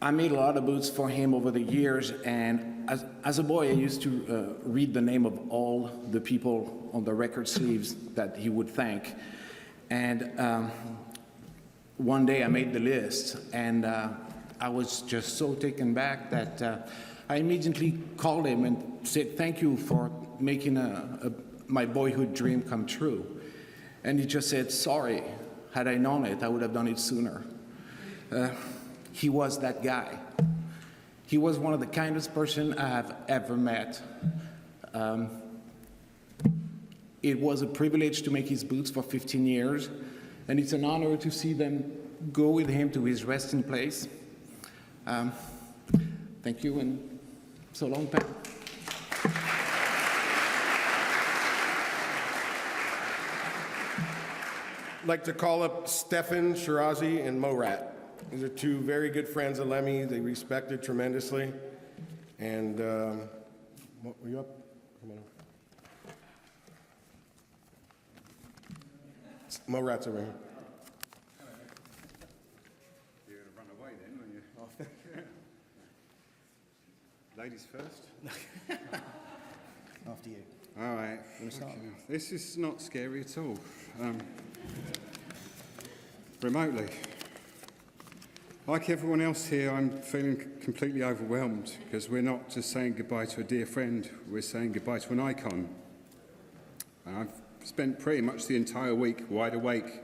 I made a lot of boots for him over the years, and as a boy I used to read the name of all the people on the record sleeves that he would thank. And one day I made the list, and I was just so taken back that I immediately called him and said, thank you for making my boyhood dream come true. And he just said, sorry, had I known it, I would have done it sooner. He was that guy. He was one of the kindest person I have ever met. It was a privilege to make his boots for 15 years, and it's an honor to see them go with him to his resting place. Thank you, and so long, Pat. I'd like to call up Stefan Shirazi and Morat. These are two very good friends of Lemmy. They respected tremendously. And, were you up? Come on up. Morat's over here. You're going to run away then, when you? Ladies first? After you. All right. Okay. This is not scary at all. Remotely. Like everyone else here, I'm feeling completely overwhelmed because we're not just saying goodbye to a dear friend, we're saying goodbye to an icon. And I've spent pretty much the entire week wide awake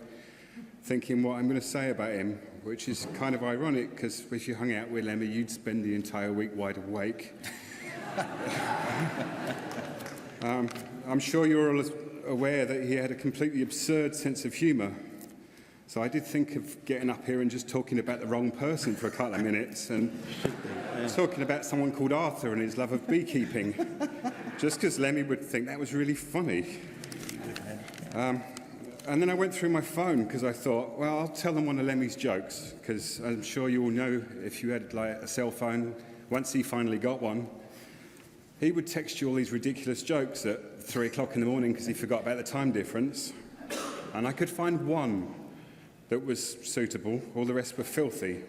thinking what I'm going to say about him, which is kind of ironic because if you hung out with Lemmy, you'd spend the entire week wide awake. I'm sure you're all aware that he had a completely absurd sense of humour. So I did think of getting up here and just talking about the wrong person for a couple of minutes and talking about someone called Arthur and his love of beekeeping, just because Lemmy would think that was really funny. And then I went through my phone because I thought, well, I'll tell them one of Lemmy's jokes, because I'm sure you all know if you had like a cell phone, once he finally got one, he would text you all these ridiculous jokes at 3 o'clock in the morning because he forgot about the time difference. And I could find one that was suitable, all the rest were filthy.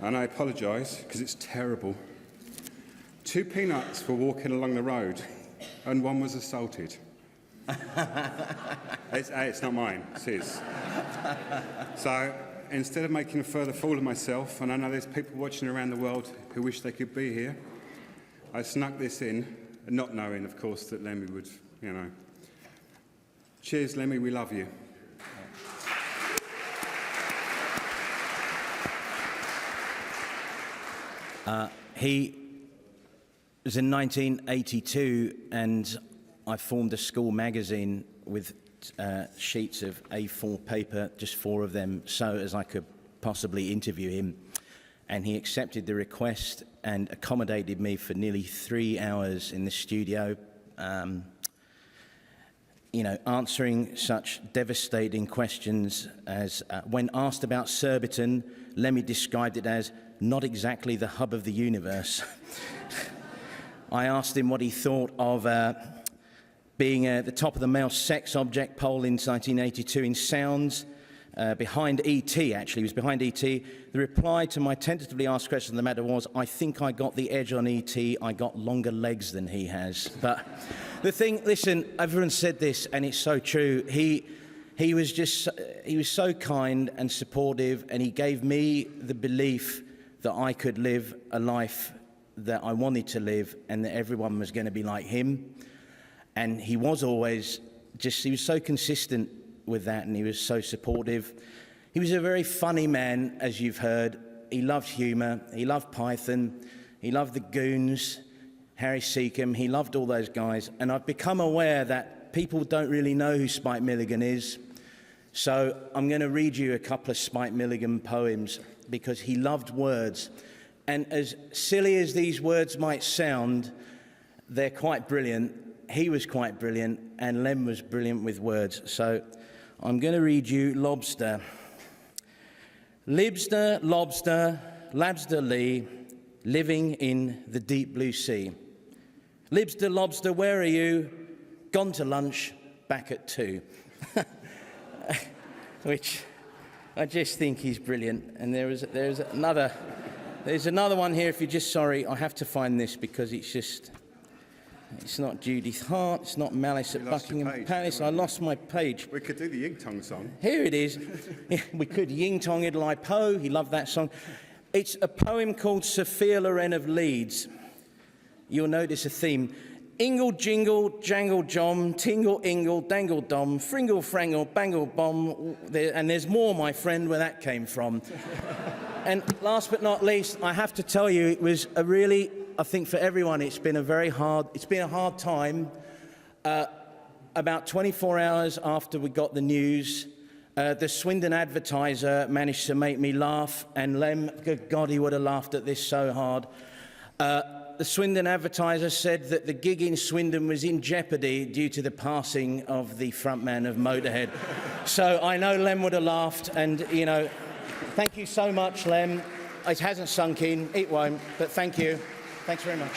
And I apologise, because it's terrible. 2 peanuts were walking along the road. and one was assaulted. It's not mine, it's his. So instead of making a further fool of myself, and I know there's people watching around the world who wish they could be here, I snuck this in, not knowing, of course, that Lemmy would, you know. Cheers, Lemmy, we love you. He was in 1982, and I formed a school magazine with sheets of A4 paper, just 4 of them, so as I could possibly interview him. And he accepted the request and accommodated me for nearly 3 hours in the studio, answering such devastating questions as when asked about Surbiton, Lemmy described it as not exactly the hub of the universe. I asked him what he thought of being at the top of the male sex object poll in 1982 in sounds, behind E.T., actually. He was behind E.T. The reply to my tentatively asked question on the matter was, I think I got the edge on E.T. I got longer legs than he has. But the thing, listen, everyone said this, and it's so true. He was so kind and supportive, and he gave me the belief that I could live a life that I wanted to live, and that everyone was going to be like him. And he was always he was so consistent with that, and he was so supportive. He was a very funny man, as you've heard. He loved humour, he loved Python, he loved the Goons, Harry Seacombe, he loved all those guys. And I've become aware that people don't really know who Spike Milligan is. So I'm going to read you a couple of Spike Milligan poems, because he loved words. And as silly as these words might sound, they're quite brilliant. He was quite brilliant, and Lem was brilliant with words. So I'm going to read you Lobster. Libster, lobster, labster lee, living in the deep blue sea. Libster, lobster, where are you? Gone to lunch, back at 2. Which I just think he's brilliant. And there's another one here. If you're just sorry, I have to find this because it's not Judith Hart, it's not Malice at Buckingham Palace. I lost my page. We could do the Ying Tong song. Here it is. We could. Ying Tong Idlai Po. He loved that song. It's a poem called Sophia Loren of Leeds. You'll notice a theme. Ingle, jingle, jangle, jom, tingle, ingle, dangle, dom, fringle, frangle, bangle, bomb. And there's more, my friend, where that came from. And last but not least, I have to tell you, it was a really, I think for everyone, it's been a hard time. About 24 hours after we got the news, the Swindon Advertiser managed to make me laugh, and Lem, good God, he would have laughed at this so hard. The Swindon Advertiser said that the gig in Swindon was in jeopardy due to the passing of the frontman of Motorhead. So I know Lem would have laughed, and, thank you so much, Lem. It hasn't sunk in, it won't, but thank you. Thanks very much.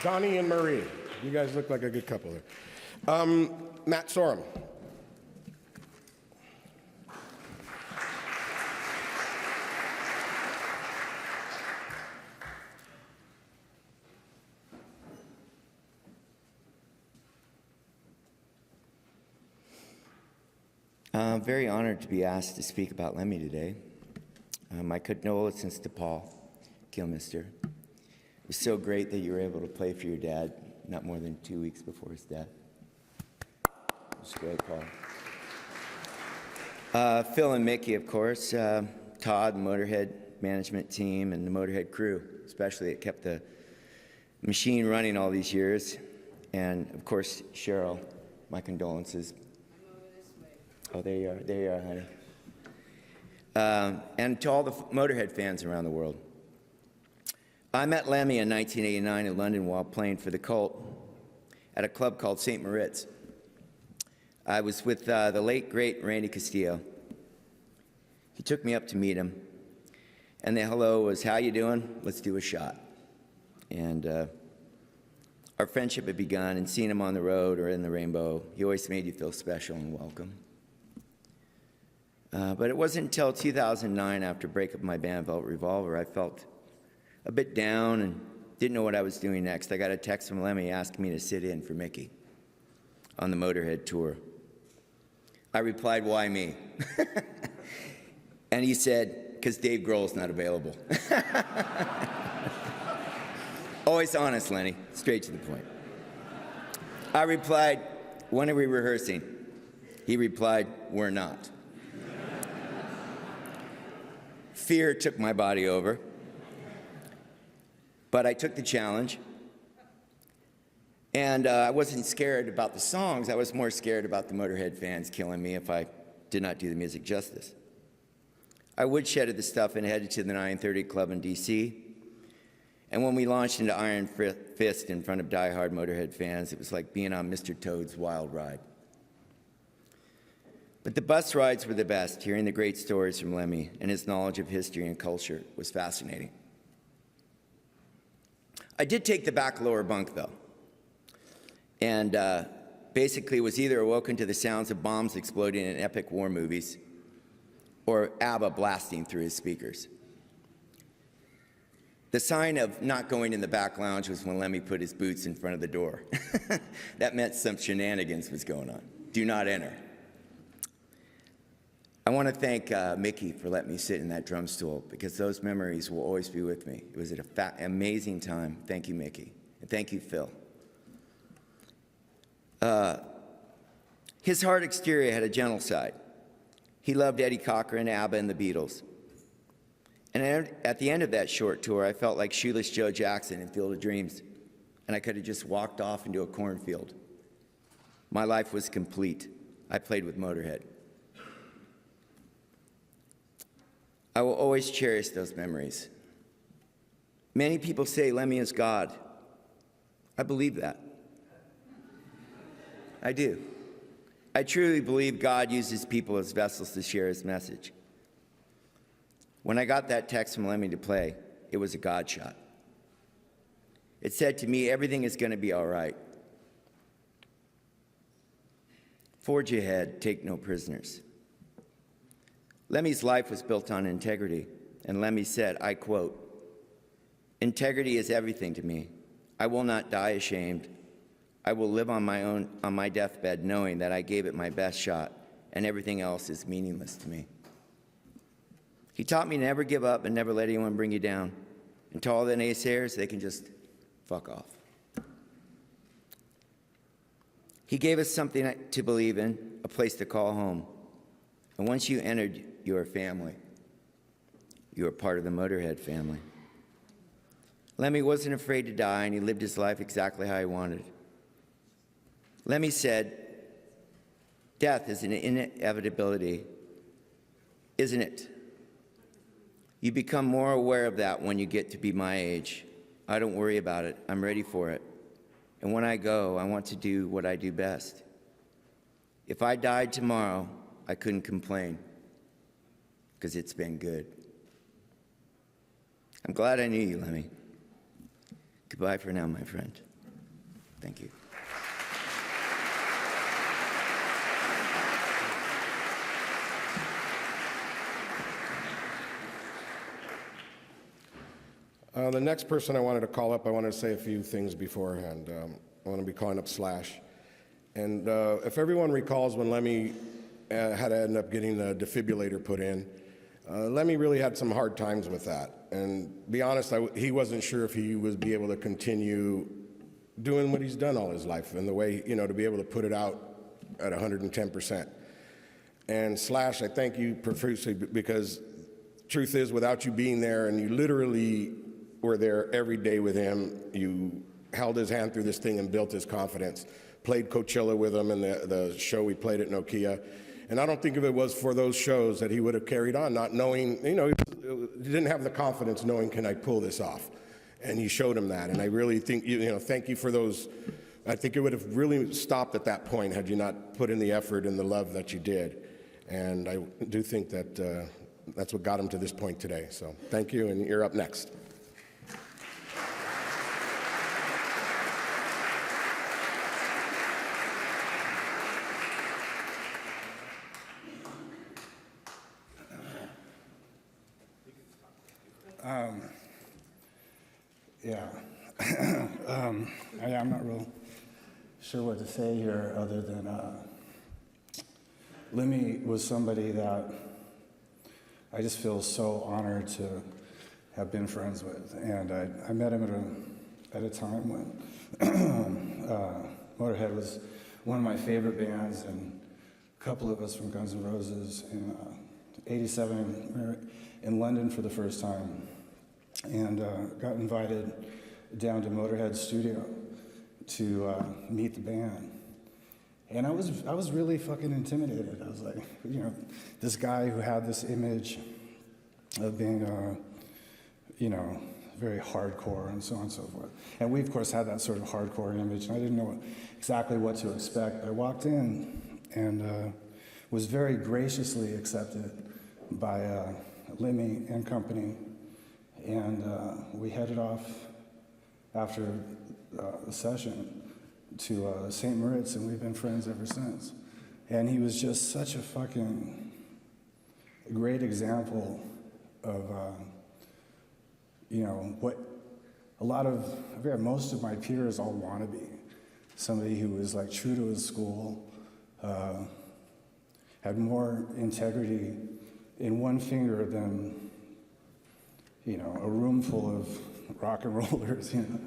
Donnie and Marie. You guys look like a good couple there. Matt Sorum. I'm very honored to be asked to speak about Lemmy today. My condolences to Paul Kilmister. It was so great that you were able to play for your dad not more than 2 weeks before his death. It was great, Paul. Phil and Mickey, of course, Todd, the Motorhead management team, and the Motorhead crew, especially, that kept the machine running all these years. And, of course, Cheryl, my condolences. Oh, there you are, honey. And to all the Motorhead fans around the world. I met Lemmy in 1989 in London while playing for the Cult at a club called St. Moritz. I was with the late, great Randy Castillo. He took me up to meet him, and the hello was, how you doing? Let's do a shot. And our friendship had begun, and seeing him on the road or in the Rainbow, he always made you feel special and welcome. But it wasn't until 2009, after breakup of my band Velvet Revolver, I felt a bit down and didn't know what I was doing next. I got a text from Lemmy asking me to sit in for Mickey on the Motorhead tour. I replied, why me? And he said, because Dave Grohl's not available. Always honest, Lenny, straight to the point. I replied, when are we rehearsing? He replied, we're not. Fear took my body over, but I took the challenge. And I wasn't scared about the songs. I was more scared about the Motorhead fans killing me if I did not do the music justice. I woodshedded the stuff and headed to the 930 Club in D.C. And when we launched into Iron Fist in front of diehard Motorhead fans, it was like being on Mr. Toad's wild ride. But the bus rides were the best. Hearing the great stories from Lemmy and his knowledge of history and culture was fascinating. I did take the back lower bunk, though, and basically was either awoken to the sounds of bombs exploding in epic war movies or ABBA blasting through his speakers. The sign of not going in the back lounge was when Lemmy put his boots in front of the door. That meant some shenanigans was going on. Do not enter. I want to thank Mickey for letting me sit in that drum stool, because those memories will always be with me. It was an amazing time. Thank you, Mickey. And thank you, Phil. His hard exterior had a gentle side. He loved Eddie Cochran, ABBA, and the Beatles. And at the end of that short tour, I felt like Shoeless Joe Jackson in Field of Dreams, and I could have just walked off into a cornfield. My life was complete. I played with Motorhead. I will always cherish those memories. Many people say Lemmy is God. I believe that. I do. I truly believe God uses people as vessels to share his message. When I got that text from Lemmy to play, it was a God shot. It said to me, everything is going to be all right. Forge ahead, take no prisoners. Lemmy's life was built on integrity, and Lemmy said, I quote, "Integrity is everything to me. I will not die ashamed. I will live on my deathbed knowing that I gave it my best shot, and everything else is meaningless to me." He taught me to never give up and never let anyone bring you down. And to all the naysayers, they can just fuck off. He gave us something to believe in, a place to call home. And once you entered, you were family. You were part of the Motorhead family. Lemmy wasn't afraid to die, and he lived his life exactly how he wanted. Lemmy said, death is an inevitability, isn't it? You become more aware of that when you get to be my age. I don't worry about it. I'm ready for it. And when I go, I want to do what I do best. If I died tomorrow, I couldn't complain, because it's been good. I'm glad I knew you, Lemmy. Goodbye for now, my friend. Thank you. The next person I wanted to call up, I wanted to say a few things beforehand. I want to be calling up Slash. And if everyone recalls when Lemmy had to end up getting the defibrillator put in, Lemmy really had some hard times with that. And to be honest, he wasn't sure if he would be able to continue doing what he's done all his life, and the way, to be able to put it out at 110%. And Slash, I thank you profusely, because truth is, without you being there, and you literally were there every day with him, you held his hand through this thing and built his confidence, played Coachella with him and the show we played at Nokia. And I don't think if it was for those shows that he would have carried on, not knowing, he didn't have the confidence knowing, can I pull this off? And you showed him that. And I really think, thank you for those. I think it would have really stopped at that point had you not put in the effort and the love that you did. And I do think that that's what got him to this point today. So thank you, and you're up next. Yeah. I'm not real sure what to say here other than Lemmy was somebody that I just feel so honored to have been friends with. And I met him at a time when Motorhead was one of my favorite bands, and a couple of us from Guns N' Roses in '87 we were in London for the first time, and got invited down to Motorhead's studio to meet the band. And I was really fucking intimidated. I was like, you know, this guy who had this image of being, you know, very hardcore and so on and so forth. And we, of course, had that sort of hardcore image, and I didn't know exactly what to expect. I walked in and was very graciously accepted by Lemmy and company, and we headed off after the session to St. Moritz, and we've been friends ever since. And he was just such a fucking great example of, you know, what most of my peers all want to be. Somebody who was like true to his school, had more integrity in one finger than, you know, a room full of rock and rollers, you know.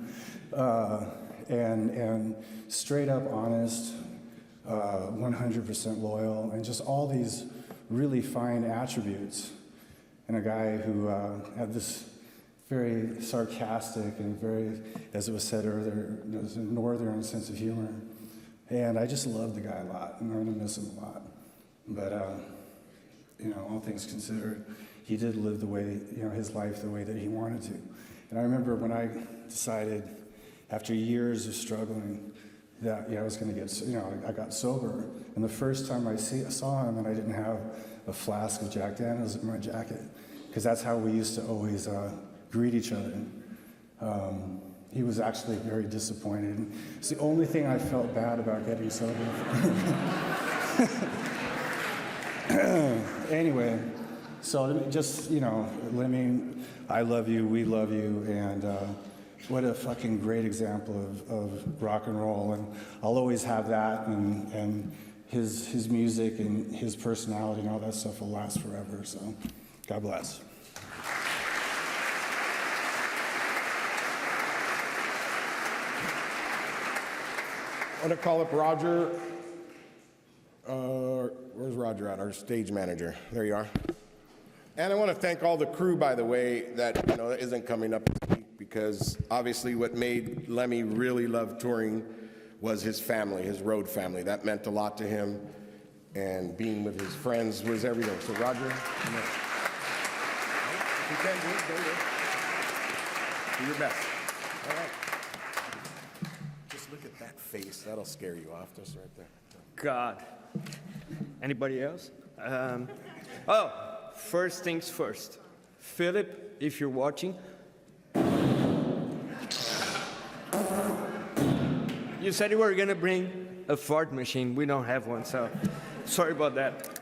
And straight up honest, 100% loyal, and just all these really fine attributes. And a guy who had this very sarcastic and very, as it was said earlier, there's a northern sense of humor. And I just love the guy a lot, and I'm gonna miss him a lot. But, you know, all things considered, he did live the way, you know, his life the way that he wanted to. And I remember when I decided, after years of struggling, that I was going to get, you know, I got sober. And the first time I saw him, and I didn't have a flask of Jack Daniels in my jacket, because that's how we used to always greet each other. He was actually very disappointed. It's the only thing I felt bad about getting sober. Anyway, so just, you know, Lemmy, I love you, we love you, and what a fucking great example of rock and roll. And I'll always have that, and his music and his personality and all that stuff will last forever. So God bless. I want to call up Roger. Where's Roger at? Our stage manager. There you are. And I want to thank all the crew, by the way, that isn't coming up this week, because obviously what made Lemmy really love touring was his family, his road family. That meant a lot to him, and being with his friends was everything. So Roger, if you can do it, do your best. All right. Just look at that face. That'll scare you off, just right there. God. Anybody else? First things first. Philip, if you're watching, you said you were going to bring a fart machine. We don't have one, so sorry about that.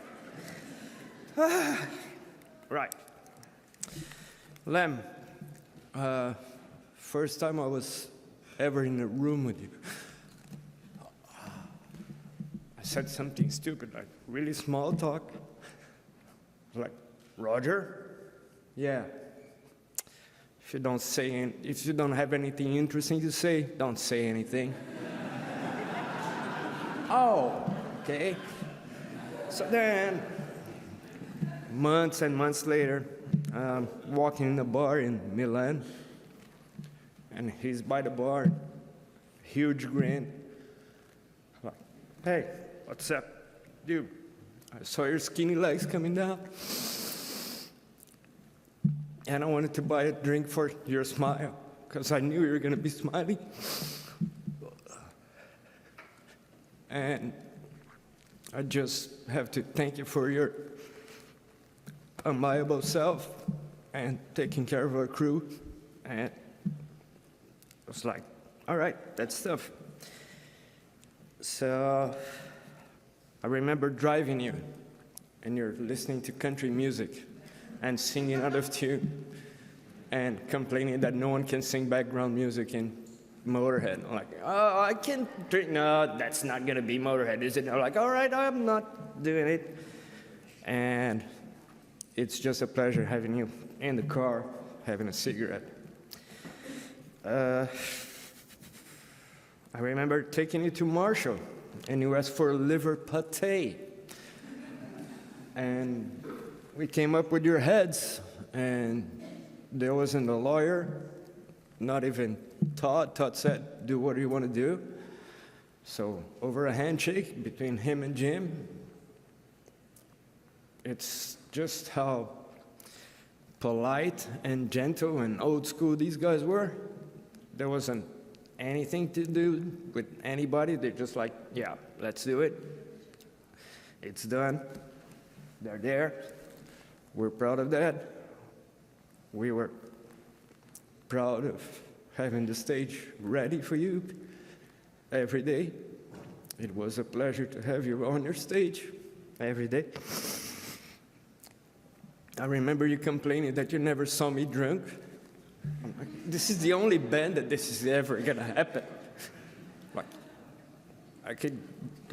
Right. Lem, first time I was ever in a room with you, I said something stupid, like really small talk. Like, Roger? Yeah. If you don't have anything interesting to say, don't say anything. Oh, okay. So then, months and months later, walking in a bar in Milan, and he's by the bar, huge grin. Like, hey, what's up, dude? I saw your skinny legs coming down, and I wanted to buy a drink for your smile, because I knew you were going to be smiling. And I just have to thank you for your unbelievable self and taking care of our crew. And I was like, all right, that's tough. So I remember driving you, and you're listening to country music and singing out of tune. and complaining that no one can sing background music in Motorhead. I'm like, oh, I can drink. No, that's not going to be Motorhead, is it? I'm like, all right, I'm not doing it. And it's just a pleasure having you in the car, having a cigarette. I remember taking you to Marshall, and you asked for a liver pate. And we came up with your heads, and there wasn't a lawyer, not even Todd. Todd said, do what you want to do. So over a handshake between him and Jim, it's just how polite and gentle and old school these guys were. There wasn't anything to do with anybody. They're just like, yeah, let's do it. It's done. They're there. We're proud of that. We were proud of having the stage ready for you every day. It was a pleasure to have you on your stage every day. I remember you complaining that you never saw me drunk. I'm like, this is the only band that this is ever gonna happen. Like,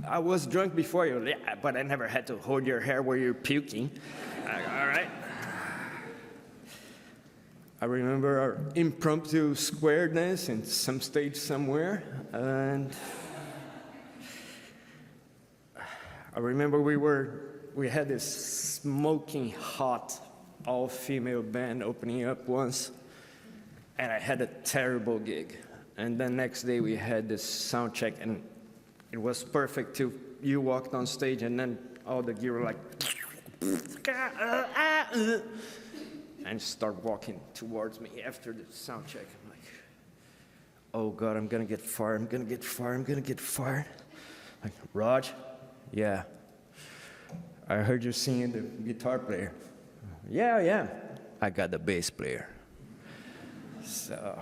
I was drunk before you, yeah, but I never had to hold your hair where you're puking. All right. I remember our impromptu square dance in some stage somewhere, and I remember we had this smoking hot all-female band opening up once, and I had a terrible gig. And the next day we had this sound check, and it was perfect too. You walked on stage, and then all the gear were like, and start walking towards me after the sound check. I'm like, oh God, I'm gonna get fired, I'm gonna get fired, I'm gonna get fired. Like, Raj, yeah, I heard you singing the guitar player. Yeah, I got the bass player. So,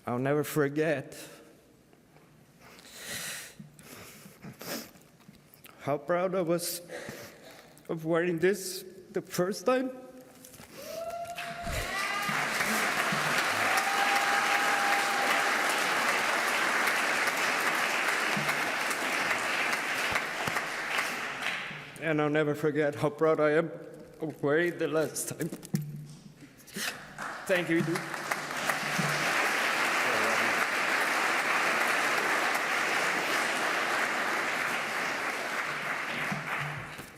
I'll never forget how proud I was of wearing this the first time. And I'll never forget how proud I am of wearing the last time. Thank you, dude.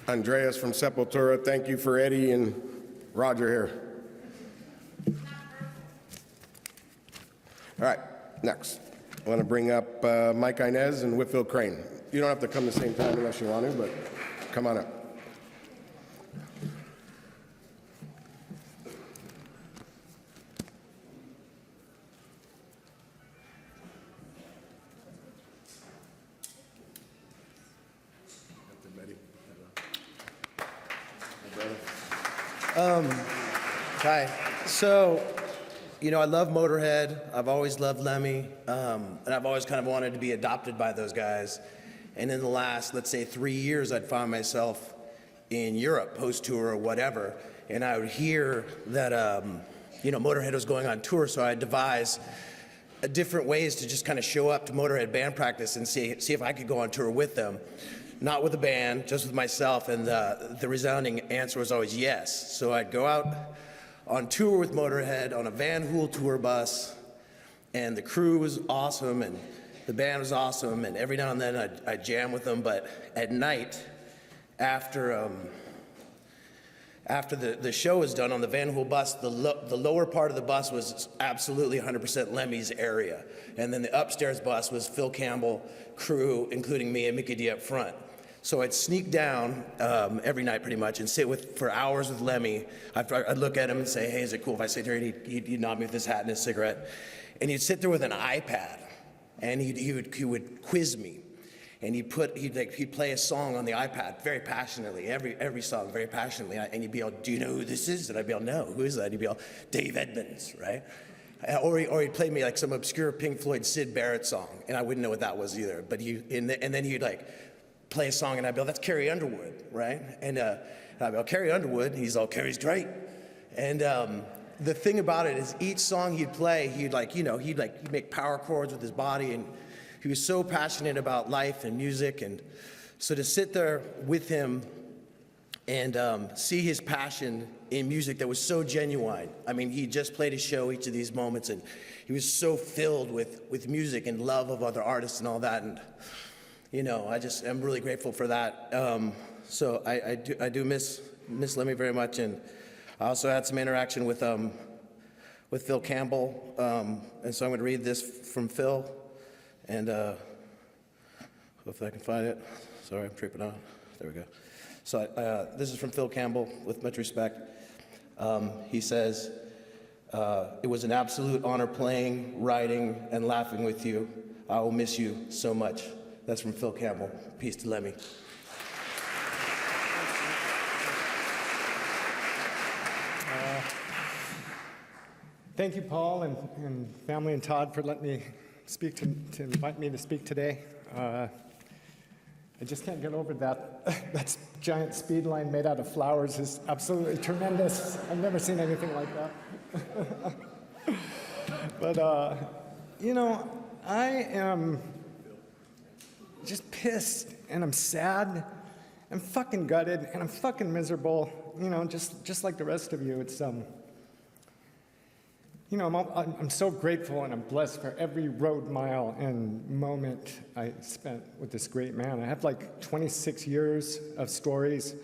Andreas from Sepultura, thank you for Eddie and Roger here. All right, next. I want to bring up Mike Inez and Whitfield Crane. You don't have to come the same time unless you want to, but come on up. Hi. So, I love Motorhead. I've always loved Lemmy. And I've always kind of wanted to be adopted by those guys. And in the last, let's say, 3 years, I'd found myself in Europe, post-tour or whatever. And I would hear that, Motorhead was going on tour. So I'd devise different ways to just kind of show up to Motorhead band practice and see if I could go on tour with them. Not with a band, just with myself, and the resounding answer was always yes. So I'd go out on tour with Motorhead on a Van Hool tour bus, and the crew was awesome, and the band was awesome, and every now and then I'd jam with them, but at night, after the show was done on the Van Hool bus, the lower part of the bus was absolutely 100% Lemmy's area, and then the upstairs bus was Phil Campbell, crew, including me and Mickey D up front. So I'd sneak down every night pretty much and sit for hours with Lemmy. I'd look at him and say, hey, is it cool if I sit here? And he'd nod me with his hat and his cigarette. And he'd sit there with an iPad, and he would quiz me. And he'd play a song on the iPad very passionately, every song very passionately. And he'd be all, do you know who this is? And I'd be all, no, who is that? He'd be all, Dave Edmunds, right? Or he'd play me like some obscure Pink Floyd Syd Barrett song, and I wouldn't know what that was either. But and then he'd play a song, and I'd be all, that's Carrie Underwood, right? And I'd be all, Carrie Underwood, and he's all, Carrie's great. And the thing about it is each song he'd play, he'd make power chords with his body, and he was so passionate about life and music. And so to sit there with him and see his passion in music that was so genuine. I mean, he just played his show each of these moments, and he was so filled with music and love of other artists and all that. And, you know, I'm really grateful for that. So I do miss Lemmy very much. And I also had some interaction with Phil Campbell. And so I'm going to read this from Phil. And hopefully I can find it. Sorry, I'm tripping out. There we go. So this is from Phil Campbell, with much respect. He says, it was an absolute honor playing, writing, and laughing with you. I will miss you so much. That's from Phil Campbell. Peace to Lemmy. Thank you, Paul and family and Todd, for letting me speak to invite me to speak today. I just can't get over that. That giant speed line made out of flowers is absolutely tremendous. I've never seen anything like that. But, you know, I am just pissed, and I'm sad, I'm fucking gutted, and I'm fucking miserable, you know, just like the rest of you. It's, you know, I'm so grateful and I'm blessed for every road mile and moment I spent with this great man. I have like 26 years of stories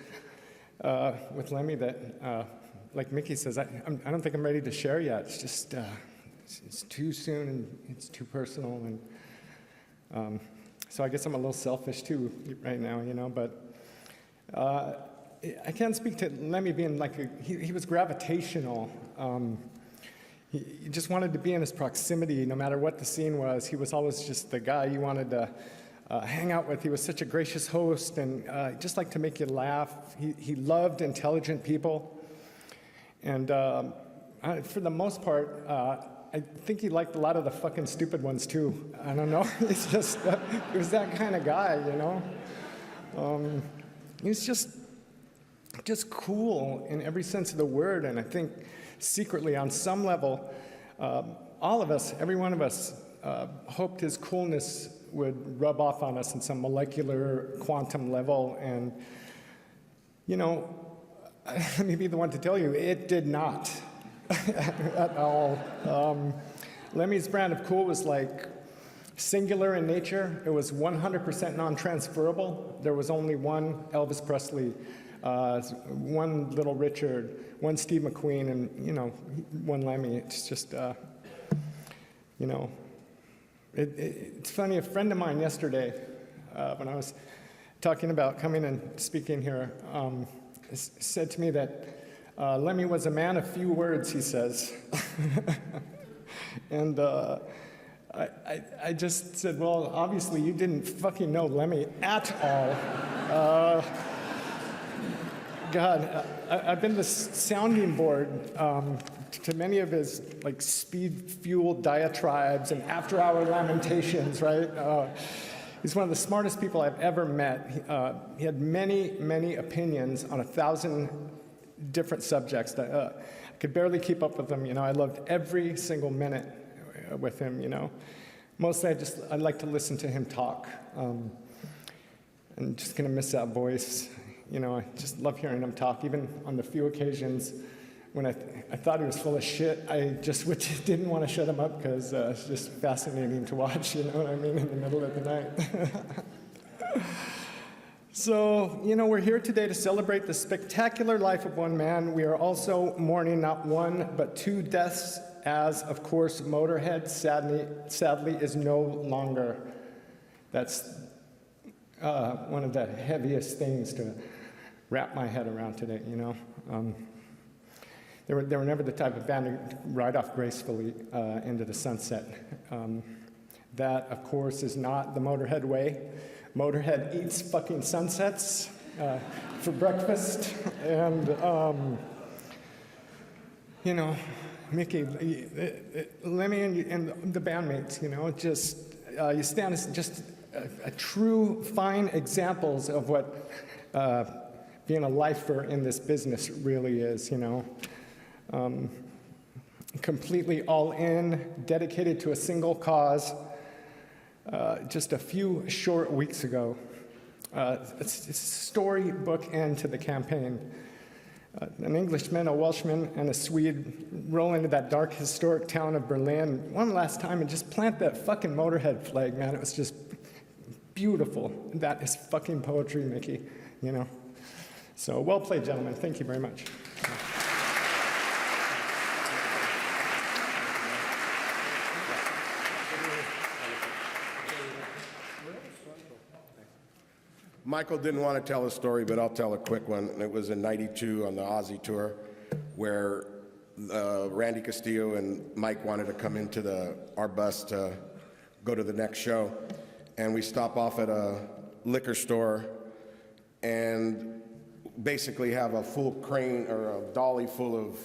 with Lemmy that, like Mickey says, I don't think I'm ready to share yet. It's just, it's too soon and it's too personal. And so I guess I'm a little selfish too right now, you know, but I can't speak to Lemmy being like, he was gravitational. He just wanted to be in his proximity no matter what the scene was. He was always just the guy you wanted to hang out with. He was such a gracious host and just liked to make you laugh. He loved intelligent people. And for the most part, I think he liked a lot of the fucking stupid ones too. I don't know. He's just, he was that kind of guy, you know? He was just cool in every sense of the word. And I think secretly, on some level, all of us, every one of us, hoped his coolness would rub off on us in some molecular quantum level. And, you know, let me be the one to tell you, it did not at all. Lemmy's brand of cool was like singular in nature. It was 100% non-transferable. There was only one Elvis Presley, one Little Richard, one Steve McQueen, and, you know, one Lemmy. It's just, you know, it's funny, a friend of mine yesterday, when I was talking about coming and speaking here, said to me that Lemmy was a man of few words, he says. And I just said, well, obviously you didn't fucking know Lemmy at all. God, I've been the sounding board to many of his like speed-fueled diatribes and after-hour lamentations, right? He's one of the smartest people I've ever met. He had many, many opinions on 1,000 different subjects. I could barely keep up with them, you know. I loved every single minute with him, you know. Mostly I like to listen to him talk. And just gonna miss that voice. You know, I just love hearing him talk, even on the few occasions when I thought he was full of shit. I just didn't want to shut him up because it's just fascinating to watch, you know what I mean, in the middle of the night. So, you know, we're here today to celebrate the spectacular life of one man. We are also mourning not one, but two deaths, as, of course, Motorhead sadly is no longer. That's one of the heaviest things to wrap my head around today, you know. They were never the type of band to ride off gracefully into the sunset. That, of course, is not the Motorhead way. Motorhead eats fucking sunsets for breakfast. And, you know, Mickey, Lemmy and the bandmates, you know, just, you stand as just a true, fine examples of what being a lifer in this business really is, you know. completely all in, dedicated to a single cause, just a few short weeks ago. It's a storybook end to the campaign. An Englishman, a Welshman, and a Swede roll into that dark, historic town of Berlin one last time and just plant that fucking Motorhead flag, man. It was just beautiful. That is fucking poetry, Mickey, you know? So well played, gentlemen. Thank you very much. Michael didn't want to tell a story, but I'll tell a quick one. It was in '92 on the Aussie tour where Randy Castillo and Mike wanted to come into our bus to go to the next show. And we stop off at a liquor store and basically have a full crane or a dolly full of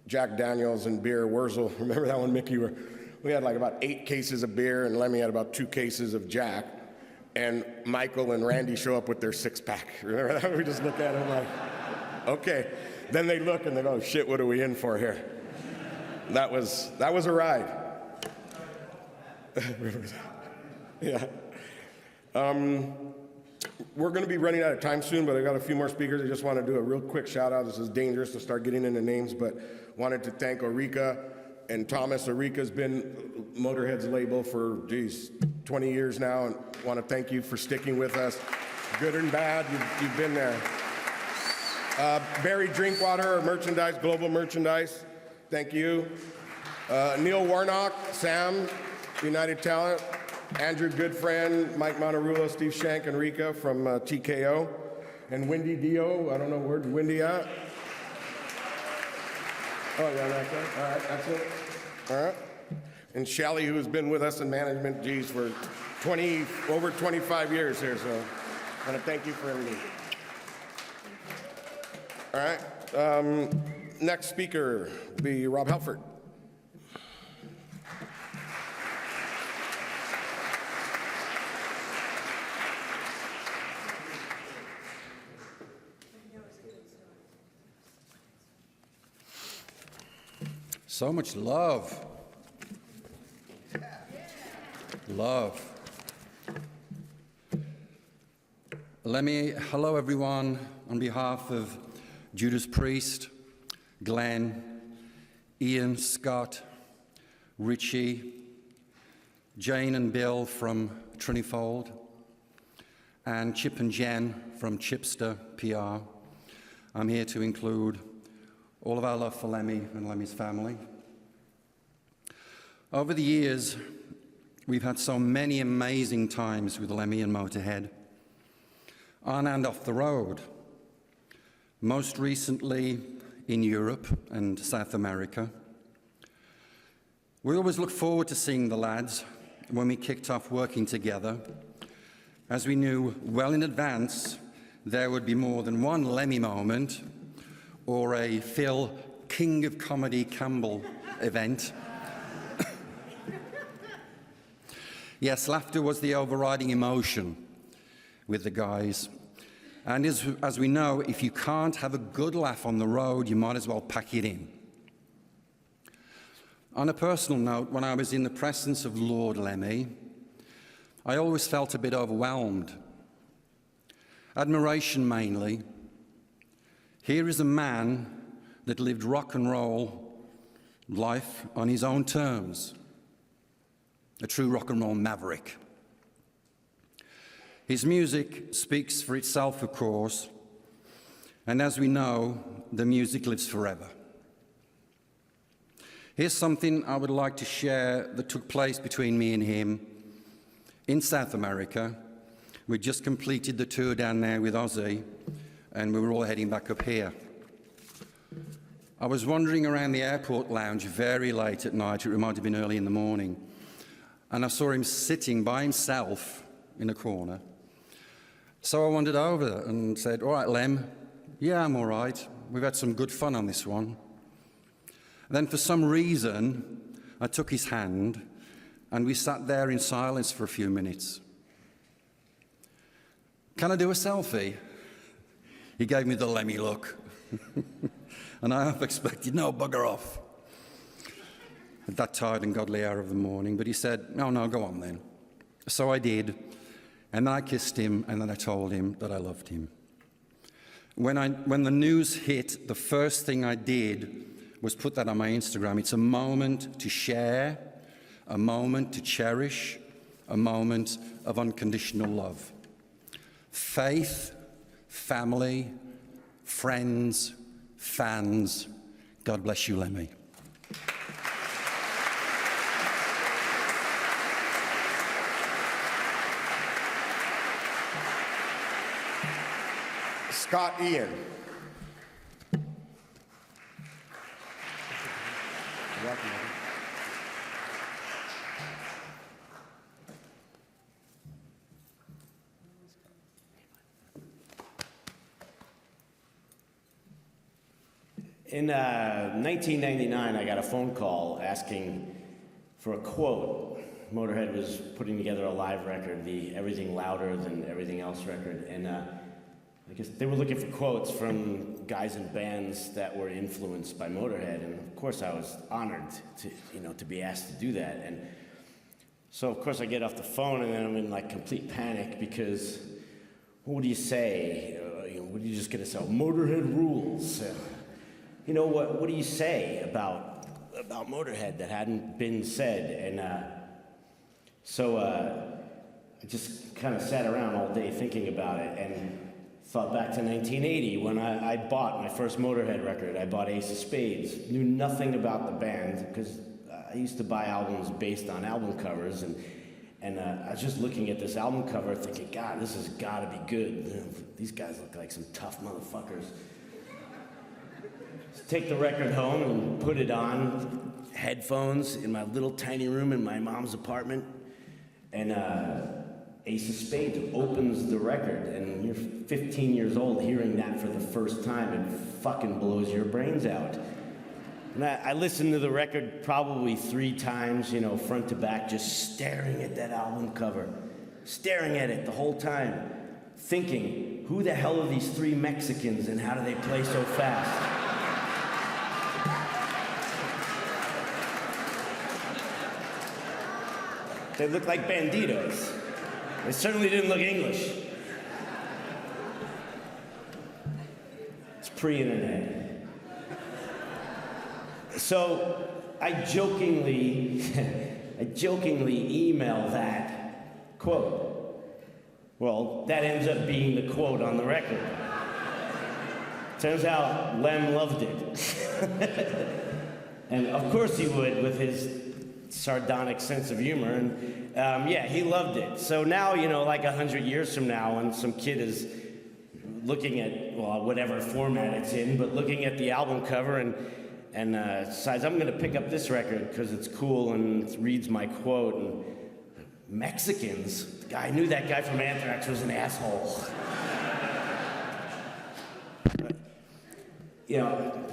Jack Daniels and beer. Wurzel, remember that one, Mickey? We had like about 8 cases of beer, and Lemmy had about 2 cases of Jack. And Michael and Randy show up with their 6-pack. Remember that? We just look at them like, okay. Then they look and they go, shit, what are we in for here? That was a ride. Yeah. We're going to be running out of time soon, but I got a few more speakers. I just want to do a real quick shout out. This is dangerous to start getting into names, but wanted to thank Orica and Thomas. Orica's been Motorhead's label for, 20 years now, and want to thank you for sticking with us. Good and bad, you've been there. Barry Drinkwater, merchandise, global merchandise, thank you. Neil Warnock, Sam, United Talent. Andrew Goodfriend, Mike Monterulo, Steve Shank, and Rika from TKO. And Wendy Dio, I don't know, where's Wendy at? Oh, yeah, that's it. All right, that's it. All right. And Shelley, who's been with us in management, for over 25 years here, so I want to thank you for everything. All right, next speaker will be Rob Halford. So much love. Love. Lemmy, hello everyone. On behalf of Judas Priest, Glenn, Ian, Scott, Richie, Jane and Bill from Trinifold, and Chip and Jen from Chipster PR. I'm here to include all of our love for Lemmy and Lemmy's family. Over the years, we've had so many amazing times with Lemmy and Motorhead, on and off the road. Most recently in Europe and South America. We always look forward to seeing the lads when we kicked off working together, as we knew well in advance there would be more than one Lemmy moment or a Phil King of Comedy Campbell event. Yes, laughter was the overriding emotion with the guys. And as we know, if you can't have a good laugh on the road, you might as well pack it in. On a personal note, when I was in the presence of Lord Lemmy, I always felt a bit overwhelmed. Admiration mainly. Here is a man that lived rock and roll life on his own terms. A true rock and roll maverick. His music speaks for itself, of course, and as we know, the music lives forever. Here's something I would like to share that took place between me and him in South America. We just completed the tour down there with Ozzy, and we were all heading back up here. I was wandering around the airport lounge very late at night, it might have been early in the morning, and I saw him sitting by himself in a corner. So I wandered over and said, all right, Lem, yeah, I'm all right. We've had some good fun on this one. Then for some reason, I took his hand and we sat there in silence for a few minutes. Can I do a selfie? He gave me the Lemmy look. And I half expected, no, bugger off. at that tired and godly hour of the morning, but he said, no, go on then. So I did, and then I kissed him, and then I told him that I loved him. When the news hit, the first thing I did was put that on my Instagram. It's a moment to share, a moment to cherish, a moment of unconditional love. Faith, family, friends, fans, God bless you, Lemmy. Scott Ian. In 1999, I got a phone call asking for a quote. Motorhead was putting together a live record, the Everything Louder Than Everything Else record, and I guess they were looking for quotes from guys in bands that were influenced by Motorhead, and of course I was honored to be asked to do that. And so of course I get off the phone, and then I'm in like complete panic because what do you say? What are you just gonna say? Motorhead rules. What do you say about Motorhead that hadn't been said? And so I just kind of sat around all day thinking about it and thought back to 1980 when I bought my first Motorhead record. I bought Ace of Spades. Knew nothing about the band because I used to buy albums based on album covers, and I was just looking at this album cover thinking, God, this has got to be good. These guys look like some tough motherfuckers. So take the record home and put it on headphones in my little tiny room in my mom's apartment, and Ace of Spades opens the record, and you're 15 years old hearing that for the first time, it fucking blows your brains out. And I listened to the record probably 3 times, front to back, just staring at that album cover, staring at it the whole time, thinking, who the hell are these 3 Mexicans and how do they play so fast? They look like banditos. They certainly didn't look English. It's pre-internet. So I jokingly email that quote. Well, that ends up being the quote on the record. Turns out Lem loved it. And of course he would, with his sardonic sense of humor, and he loved it. So now, like 100 years from now, when some kid is looking at, whatever format it's in, but looking at the album cover and decides, I'm gonna pick up this record because it's cool and it reads my quote, and Mexicans, I knew that guy from Anthrax was an asshole.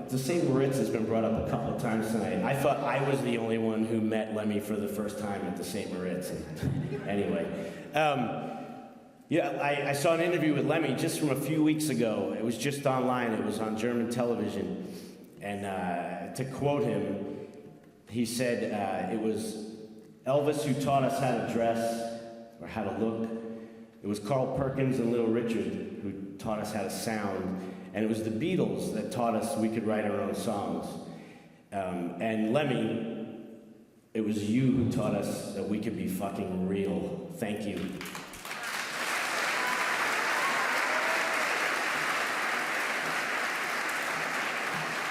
The St. Moritz has been brought up a couple of times tonight. I thought I was the only one who met Lemmy for the first time at the St. Moritz. Anyway, I saw an interview with Lemmy just from a few weeks ago. It was just online. It was on German television. And to quote him, he said it was Elvis who taught us how to dress or how to look. It was Carl Perkins and Little Richard who taught us how to sound. And it was the Beatles that taught us we could write our own songs. And Lemmy, it was you who taught us that we could be fucking real. Thank you.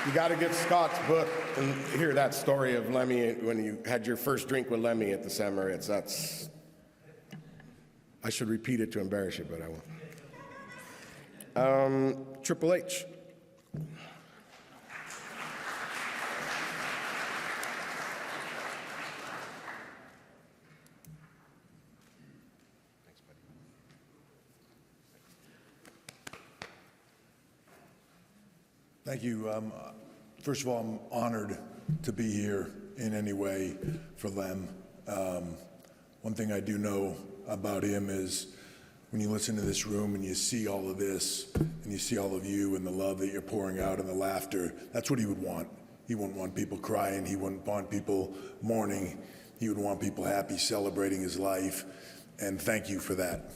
You got to get Scott's book and hear that story of Lemmy when you had your first drink with Lemmy at the St. Moritz. I should repeat it to embarrass you, but I won't. Triple H. Thank you. First of all, I'm honored to be here in any way for Lem. One thing I do know about him is when you listen to this room and you see all of this and you see all of you and the love that you're pouring out and the laughter, that's what he would want. He wouldn't want people crying. He wouldn't want people mourning. He would want people happy, celebrating his life. And thank you for that.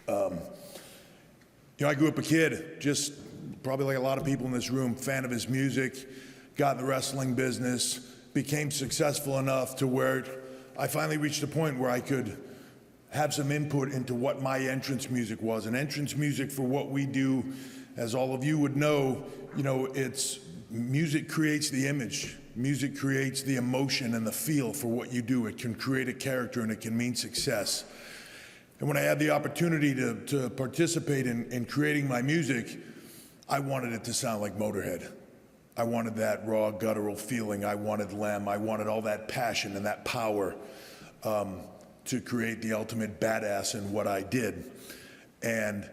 I grew up a kid, just probably like a lot of people in this room, fan of his music, got in the wrestling business, became successful enough to where I finally reached a point where I could have some input into what my entrance music was. And entrance music, for what we do, as all of you would know, it's music creates the image. Music creates the emotion and the feel for what you do. It can create a character and it can mean success. And when I had the opportunity to participate in creating my music, I wanted it to sound like Motorhead. I wanted that raw, guttural feeling. I wanted Lem. I wanted all that passion and that power to create the ultimate badass in what I did. And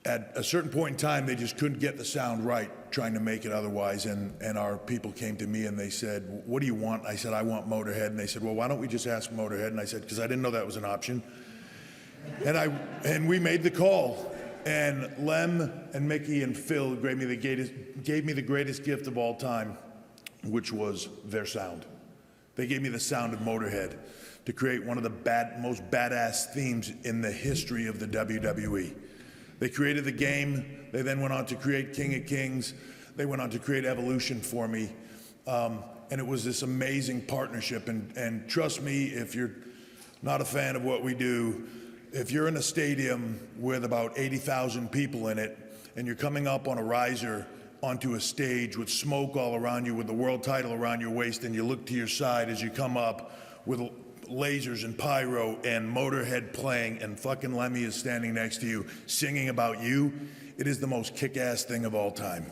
at a certain point in time, they just couldn't get the sound right, trying to make it otherwise. And our people came to me and they said, "What do you want?" I said, "I want Motorhead." And they said, "Well, why don't we just ask Motorhead?" And I said, because I didn't know that was an option. And we made the call. And Lem and Mickey and Phil gave me the greatest gift of all time, which was their sound. They gave me the sound of Motorhead to create one of the most badass themes in the history of the WWE. They created the game. They then went on to create King of Kings. They went on to create Evolution for me. And it was this amazing partnership. And trust me, if you're not a fan of what we do, if you're in a stadium with about 80,000 people in it, and you're coming up on a riser onto a stage with smoke all around you, with the world title around your waist, and you look to your side as you come up with lasers and pyro and Motorhead playing, and fucking Lemmy is standing next to you singing about you, it is the most kick-ass thing of all time.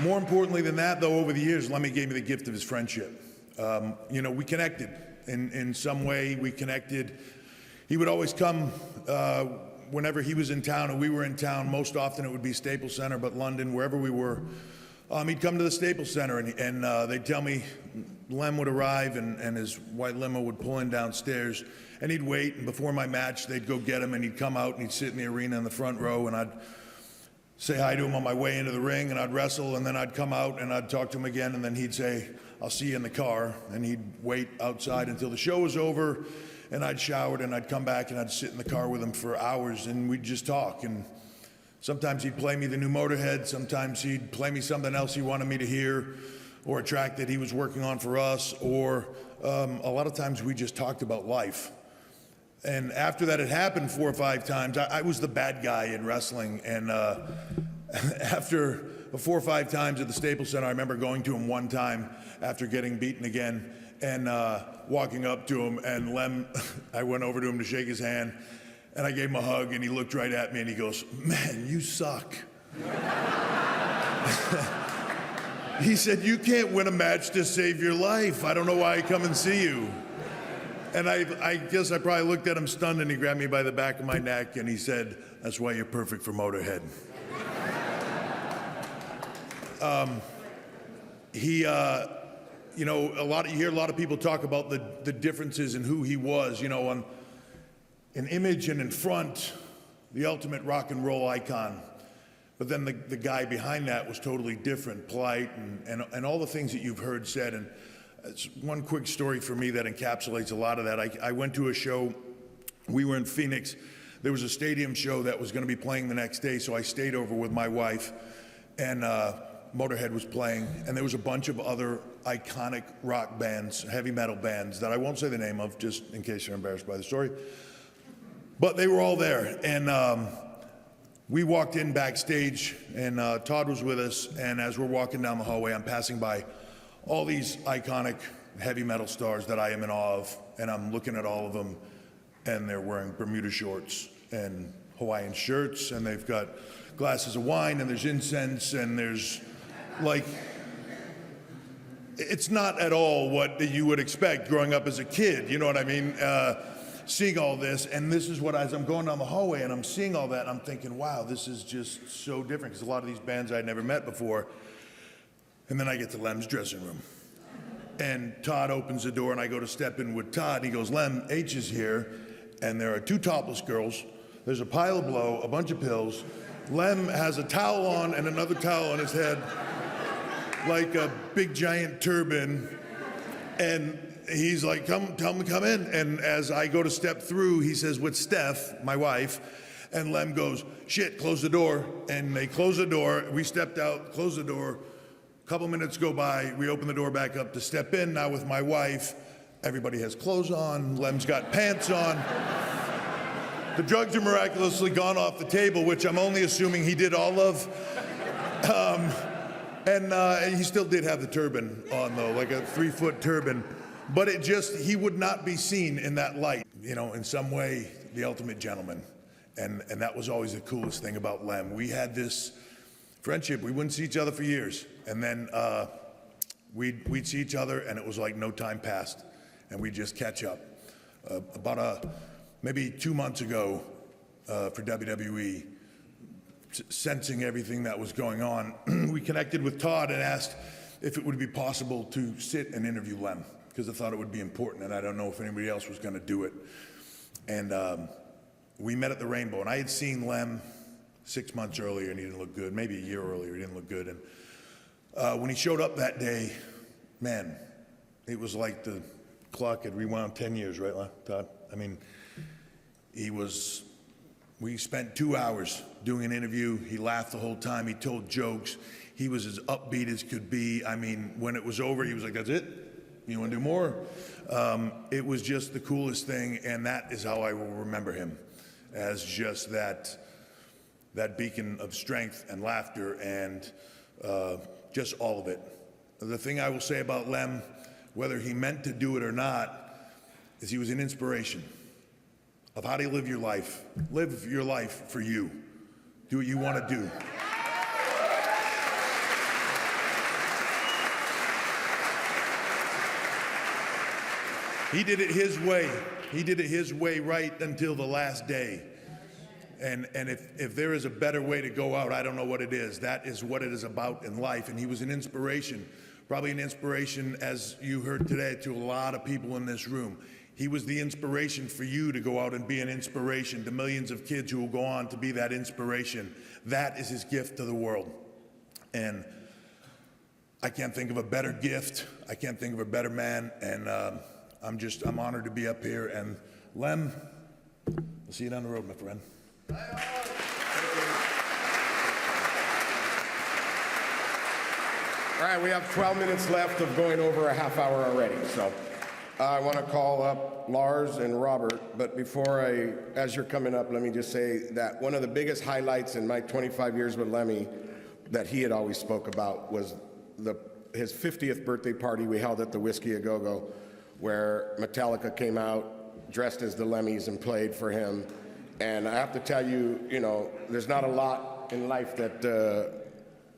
More importantly than that, though, over the years, Lemmy gave me the gift of his friendship. We connected. In some way, we connected. He would always come whenever he was in town and we were in town. Most often it would be Staples Center, but London, wherever we were. He'd come to the Staples Center and they'd tell me Lem would arrive and his white limo would pull in downstairs and he'd wait, and before my match, they'd go get him and he'd come out and he'd sit in the arena in the front row, and I'd say hi to him on my way into the ring, and I'd wrestle, and then I'd come out and I'd talk to him again, and then he'd say, "I'll see you in the car," and he'd wait outside until the show was over, and I'd showered and I'd come back and I'd sit in the car with him for hours and we'd just talk. And sometimes he'd play me the new Motorhead, sometimes he'd play me something else he wanted me to hear, or a track that he was working on for us, or a lot of times we just talked about life. And after that had happened 4 or 5 times, I was the bad guy in wrestling. And after 4 or 5 times at the Staples Center, I remember going to him one time after getting beaten again and walking up to him. And Lem, I went over to him to shake his hand, and I gave him a hug, and he looked right at me and he goes, "Man, you suck." He said, "You can't win a match to save your life. I don't know why I come and see you." And I guess I probably looked at him stunned, and he grabbed me by the back of my neck and he said, "That's why you're perfect for Motorhead." You hear a lot of people talk about the differences in who he was, on in image and in front, the ultimate rock and roll icon. But then the guy behind that was totally different, polite, and all the things that you've heard said. And it's one quick story for me that encapsulates a lot of that. I went to a show. We were in Phoenix. There was a stadium show that was going to be playing the next day, so I stayed over with my wife, and Motorhead was playing, and there was a bunch of other iconic rock bands, heavy metal bands, that I won't say the name of, just in case you're embarrassed by the story. But they were all there, and we walked in backstage, and Todd was with us, and as we're walking down the hallway, I'm passing by all these iconic heavy metal stars that I am in awe of, and I'm looking at all of them, and they're wearing Bermuda shorts and Hawaiian shirts, and they've got glasses of wine, and there's incense, and there's it's not at all what you would expect growing up as a kid, you know what I mean? Seeing all this, and this is what, as I'm going down the hallway and I'm seeing all that, I'm thinking, wow, this is just so different, because a lot of these bands I'd never met before. And then I get to Lem's dressing room, and Todd opens the door, and I go to step in with Todd, and he goes, "Lem, H is here." and there are two topless girls. There's a pile of blow, a bunch of pills. Lem has a towel on and another towel on his head, like a big giant turban. And he's like, come in. And as I go to step through, he says, with Steph, my wife, and Lem goes, shit, close the door. And they close the door. We stepped out, closed the door. A couple minutes go by. We open the door back up to step in. Now with my wife, everybody has clothes on. Lem's got pants on. The drugs are miraculously gone off the table, which I'm only assuming he did all of. And he still did have the turban on, though, like a 3-foot turban. But he would not be seen in that light. You know, in some way, the ultimate gentleman. And that was always the coolest thing about Lem. We had this friendship. We wouldn't see each other for years. And then we'd see each other, and it was like no time passed. And we'd just catch up. Maybe 2 months ago for WWE, sensing everything that was going on, we connected with Todd and asked if it would be possible to sit and interview Lem, because I thought it would be important, and I don't know if anybody else was going to do it. And we met at the Rainbow, and I had seen Lem 6 months earlier, and he didn't look good. Maybe a year earlier, he didn't look good. And when he showed up that day, man, it was like the clock had rewound 10 years, right, Todd? I mean, we spent 2 hours doing an interview. He laughed the whole time. He told jokes. He was as upbeat as could be. I mean, when it was over, he was like, that's it? You want to do more? It was just the coolest thing, and that is how I will remember him, as just that beacon of strength and laughter and just all of it. The thing I will say about Lem, whether he meant to do it or not, is he was an inspiration of how do you live your life. Live your life for you. Do what you want to do. He did it his way. He did it his way right until the last day. And if there is a better way to go out, I don't know what it is. That is what it is about in life. And he was an inspiration, probably an inspiration, as you heard today, to a lot of people in this room. He was the inspiration for you to go out and be an inspiration to millions of kids who will go on to be that inspiration. That is his gift to the world. And I can't think of a better gift. I can't think of a better man. And I'm honored to be up here. And Lem, I'll see you down the road, my friend. All right, we have 12 minutes left of going over a half hour already. So I want to call up Lars and Robert. But before as you're coming up, let me just say that one of the biggest highlights in my 25 years with Lemmy that he had always spoke about was his 50th birthday party we held at the Whiskey A Go-Go, where Metallica came out dressed as the Lemmys and played for him. And I have to tell you, there's not a lot in life that,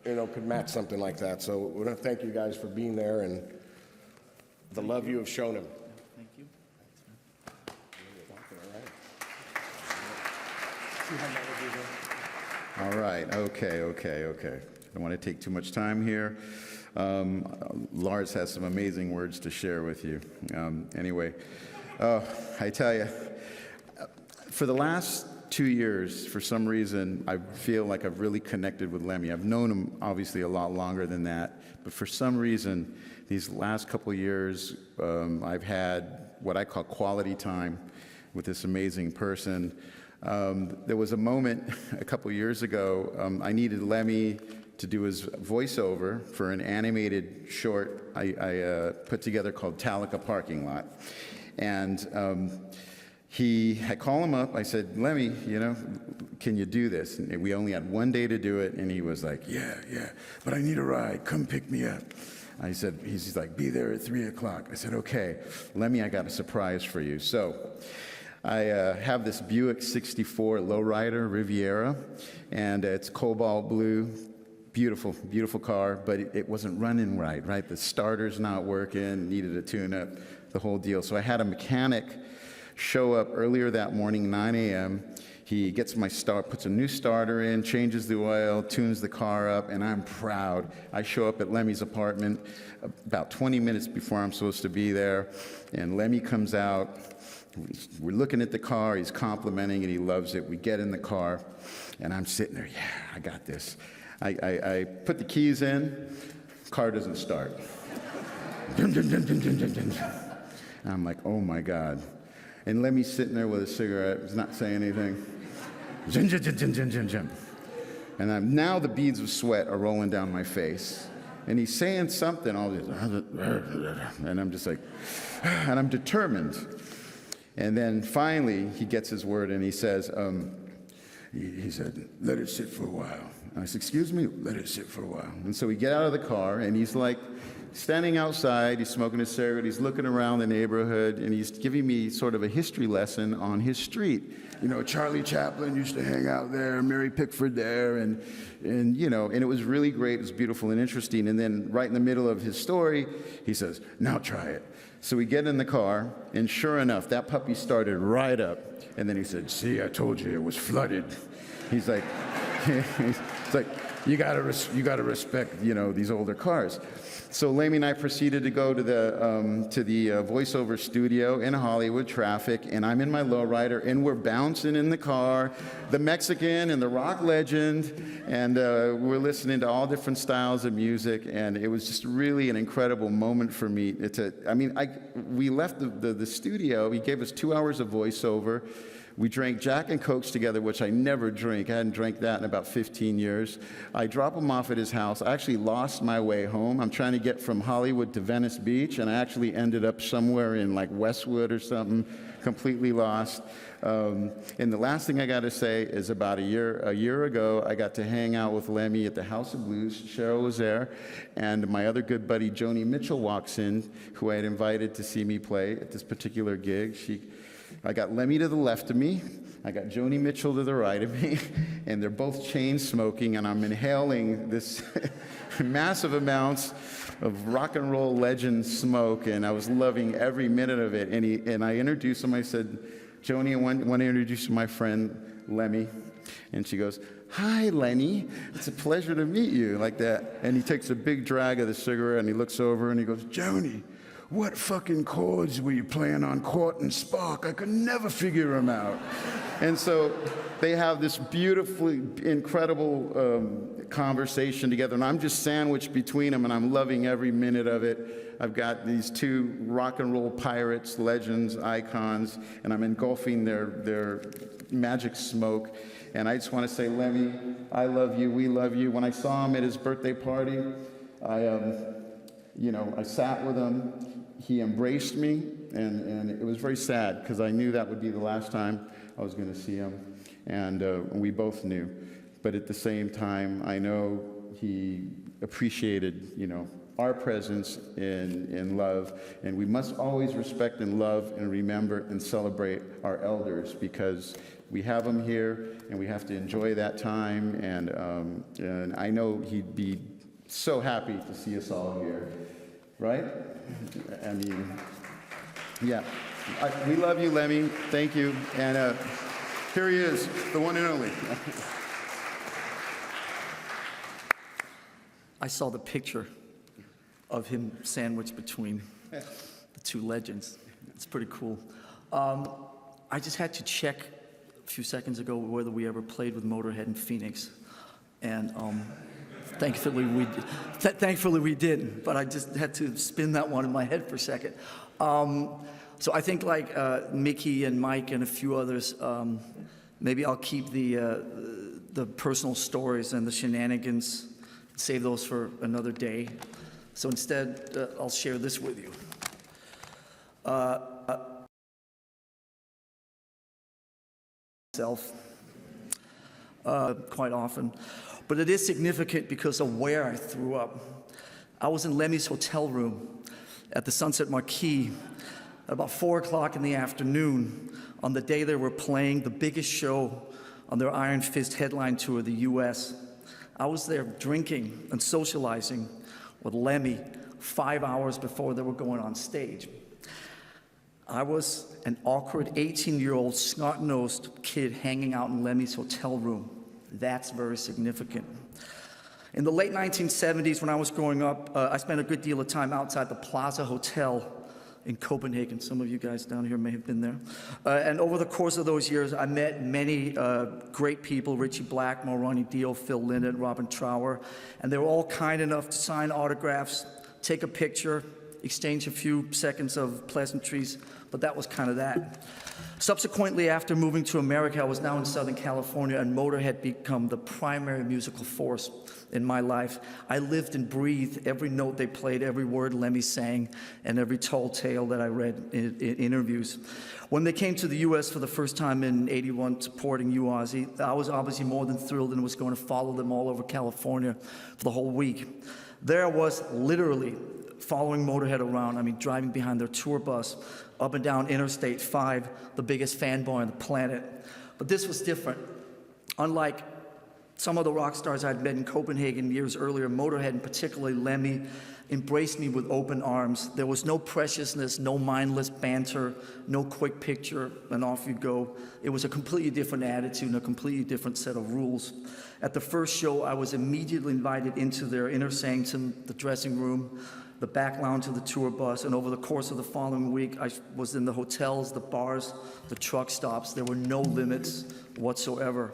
could match something like that. So we want to thank you guys for being there and the love you have shown him. Thank you. All right, okay. I don't want to take too much time here. Lars has some amazing words to share with you. Anyway, I tell you, for the last 2 years, for some reason, I feel like I've really connected with Lemmy. I've known him obviously a lot longer than that, but for some reason, these last couple of years, I've had what I call quality time with this amazing person. There was a moment a couple of years ago, I needed Lemmy to do his voiceover for an animated short I put together called Talica Parking Lot. And I called him up, I said, Lemmy, can you do this? And we only had 1 day to do it, and he was like, yeah, but I need a ride, come pick me up. He's like, be there at 3 o'clock. I said, okay, Lemmy, I got a surprise for you. So I have this Buick 64 lowrider Riviera, and it's cobalt blue, beautiful, beautiful car, but it wasn't running right? The starter's not working, needed a tune-up, the whole deal. So I had a mechanic show up earlier that morning, 9 a.m. He gets puts a new starter in, changes the oil, tunes the car up, and I'm proud. I show up at Lemmy's apartment about 20 minutes before I'm supposed to be there, and Lemmy comes out, We're looking at the car, he's complimenting it, he loves it. We get in the car, and I'm sitting there, yeah, I got this. I put the keys in, car doesn't start. Dun, dun, dun, dun, dun, dun, dun. And I'm like, oh my God. And Lemmy's sitting there with a cigarette, he's not saying anything. Jun, jun, jun, jun, jun, jun, jun. And now the beads of sweat are rolling down my face. And he's saying something, all this, and I'm just like, and I'm determined. And then finally, he gets his word, and he says, he said, let it sit for a while. And I said, excuse me, let it sit for a while. And so we get out of the car, and he's like standing outside, he's smoking a cigarette, he's looking around the neighborhood, and he's giving me sort of a history lesson on his street. You know, Charlie Chaplin used to hang out there, Mary Pickford there, and you know, and it was really great, it was beautiful and interesting. And then right in the middle of his story, he says, now try it. So we get in the car, and sure enough, that puppy started right up. And then he said, see, I told you it was flooded. He's like, it's like, you gotta respect, you know, these older cars. So Lemmy and I proceeded to go to the voiceover studio in Hollywood, traffic, and I'm in my lowrider, and we're bouncing in the car, the Mexican and the rock legend, and we're listening to all different styles of music, and it was just really an incredible moment for me. We left the studio, he gave us 2 hours of voiceover. We drank Jack and Cokes together, which I never drink. I hadn't drank that in about 15 years. I drop him off at his house. I actually lost my way home. I'm trying to get from Hollywood to Venice Beach, and I actually ended up somewhere in like Westwood or something, completely lost. And the last thing I got to say is about a year ago, I got to hang out with Lemmy at the House of Blues. Cheryl was there, and my other good buddy, Joni Mitchell, walks in, who I had invited to see me play at this particular gig. I got Lemmy to the left of me, I got Joni Mitchell to the right of me, and they're both chain smoking, and I'm inhaling this massive amounts of rock and roll legend smoke, and I was loving every minute of it. And I introduced him, I said, Joni, I want to introduce you to my friend Lemmy. And she goes, hi, Lenny, it's a pleasure to meet you, like that. And he takes a big drag of the cigarette, and he looks over, and he goes, Joni, what fucking chords were you playing on Court and Spark? I could never figure them out. And so they have this beautifully incredible conversation together, and I'm just sandwiched between them, and I'm loving every minute of it. I've got these two rock and roll pirates, legends, icons, and I'm engulfing their magic smoke. And I just want to say, Lemmy, I love you, we love you. When I saw him at his birthday party, I sat with him. He embraced me, and it was very sad because I knew that would be the last time I was going to see him, and we both knew. But at the same time, I know he appreciated, our presence in love, and we must always respect and love and remember and celebrate our elders because we have them here, and we have to enjoy that time, and I know he'd be so happy to see us all here. Right? I mean, yeah. We love you, Lemmy. Thank you. And here he is, the one and only. I saw the picture of him sandwiched between the two legends. It's pretty cool. I just had to check a few seconds ago whether we ever played with Motorhead in Phoenix. And thankfully we didn't, but I just had to spin that one in my head for a second. So I think like Mickey and Mike and a few others, maybe I'll keep the personal stories and the shenanigans, save those for another day. So instead, I'll share this with you. Quite often. But it is significant because of where I threw up. I was in Lemmy's hotel room at the Sunset Marquis at about 4 o'clock in the afternoon on the day they were playing the biggest show on their Iron Fist headline tour of the US. I was there drinking and socializing with Lemmy 5 hours before they were going on stage. I was an awkward 18-year-old snot-nosed kid hanging out in Lemmy's hotel room. That's very significant. In the late 1970s, when I was growing up, I spent a good deal of time outside the Plaza Hotel in Copenhagen. Some of you guys down here may have been there. And over the course of those years, I met many great people, Richie Blackmore, Ronnie Dio, Phil Lynott, Robin Trower, and they were all kind enough to sign autographs, take a picture, exchange a few seconds of pleasantries, but that was kind of that. Subsequently, after moving to America, I was now in Southern California, and Motorhead became the primary musical force in my life. I lived and breathed every note they played, every word Lemmy sang, and every tall tale that I read in interviews. When they came to the U.S. for the first time in '81, supporting you, Ozzy, I was obviously more than thrilled and was going to follow them all over California for the whole week. There I was, literally following Motorhead around, driving behind their tour bus, up and down Interstate 5, the biggest fanboy on the planet. But this was different. Unlike some of the rock stars I'd met in Copenhagen years earlier, Motorhead, and particularly Lemmy, embraced me with open arms. There was no preciousness, no mindless banter, no quick picture, and off you go. It was a completely different attitude and a completely different set of rules. At the first show, I was immediately invited into their inner sanctum, the dressing room, the back lounge of the tour bus, and over the course of the following week, I was in the hotels, the bars, the truck stops. There were no limits whatsoever.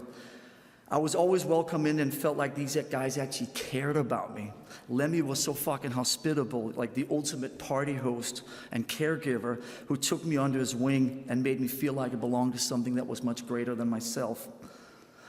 I was always welcome in and felt like these guys actually cared about me. Lemmy was so fucking hospitable, like the ultimate party host and caregiver who took me under his wing and made me feel like I belonged to something that was much greater than myself.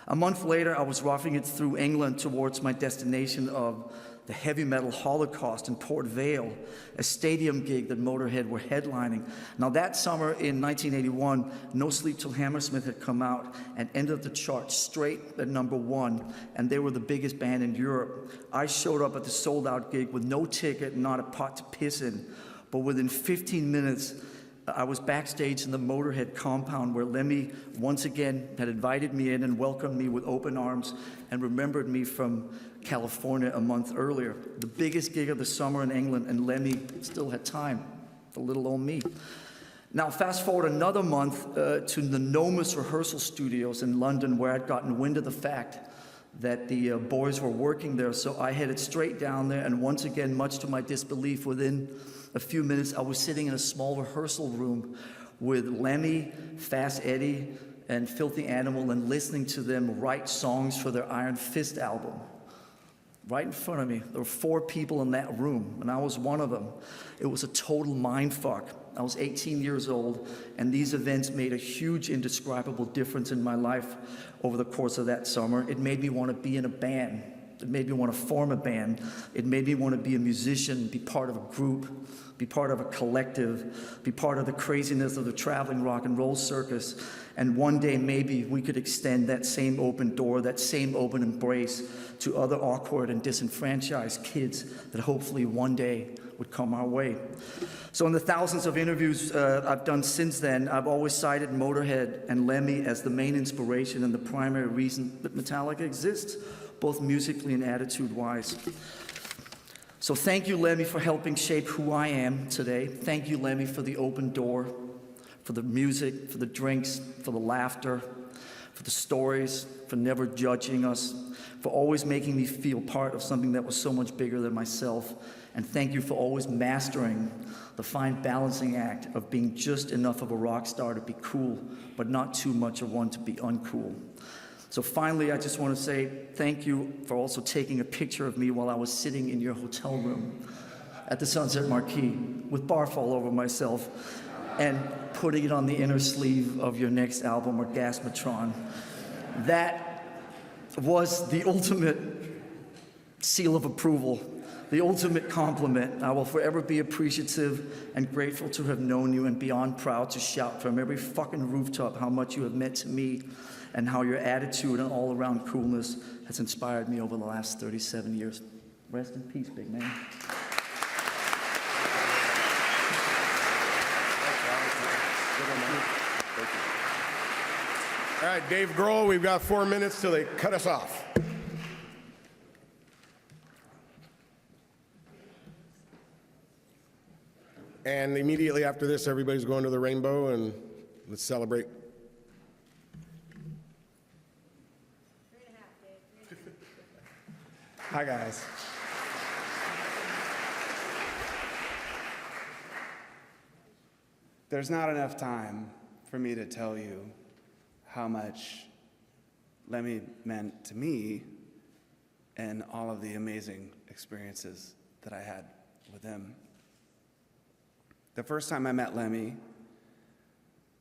A month later, I was roughing it through England towards my destination of the Heavy Metal Holocaust in Port Vale, a stadium gig that Motorhead were headlining. Now that summer in 1981, No Sleep Till Hammersmith had come out and ended the chart straight at #1, and they were the biggest band in Europe. I showed up at the sold-out gig with no ticket and not a pot to piss in, but within 15 minutes, I was backstage in the Motorhead compound where Lemmy once again had invited me in and welcomed me with open arms and remembered me from California a month earlier. The biggest gig of the summer in England, and Lemmy still had time for little old me. Now fast forward another month to the Nomus rehearsal studios in London, where I'd gotten wind of the fact that the boys were working there, so I headed straight down there, and once again, much to my disbelief, within a few minutes, I was sitting in a small rehearsal room with Lemmy, Fast Eddie, and Filthy Animal, and listening to them write songs for their Iron Fist album. Right in front of me. There were 4 people in that room, and I was one of them. It was a total mindfuck. I was 18 years old, and these events made a huge, indescribable difference in my life over the course of that summer. It made me want to be in a band. It made me want to form a band. It made me want to be a musician, be part of a group, be part of a collective, be part of the craziness of the traveling rock and roll circus. And one day, maybe we could extend that same open door, that same open embrace to other awkward and disenfranchised kids that hopefully one day would come our way. So in the thousands of interviews I've done since then, I've always cited Motorhead and Lemmy as the main inspiration and the primary reason that Metallica exists, both musically and attitude-wise. So thank you, Lemmy, for helping shape who I am today. Thank you, Lemmy, for the open door, for the music, for the drinks, for the laughter, for the stories, for never judging us, for always making me feel part of something that was so much bigger than myself. And thank you for always mastering the fine balancing act of being just enough of a rock star to be cool, but not too much of one to be uncool. So finally, I just want to say thank you for also taking a picture of me while I was sitting in your hotel room at the Sunset Marquee with barf all over myself and putting it on the inner sleeve of your next album, Orgasmatron. That was the ultimate seal of approval, the ultimate compliment. I will forever be appreciative and grateful to have known you, and beyond proud to shout from every fucking rooftop how much you have meant to me and how your attitude and all-around coolness has inspired me over the last 37 years. Rest in peace, big man. All right, Dave Grohl, we've got 4 minutes till they cut us off. And immediately after this, everybody's going to the Rainbow, and let's celebrate. Hi, guys. There's not enough time for me to tell you how much Lemmy meant to me and all of the amazing experiences that I had with him. The first time I met Lemmy,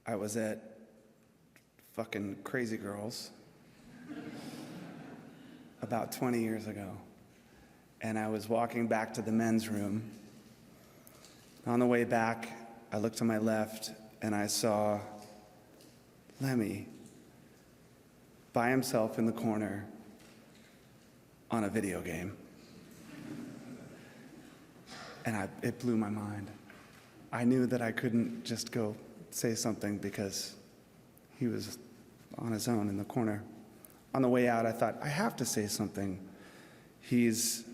I was at fucking Crazy Girls about 20 years ago. And I was walking back to the men's room. On the way back, I looked to my left and I saw Lemmy by himself in the corner on a video game. And it blew my mind. I knew that I couldn't just go say something because he was on his own in the corner. On the way out, I thought, I have to say something. He's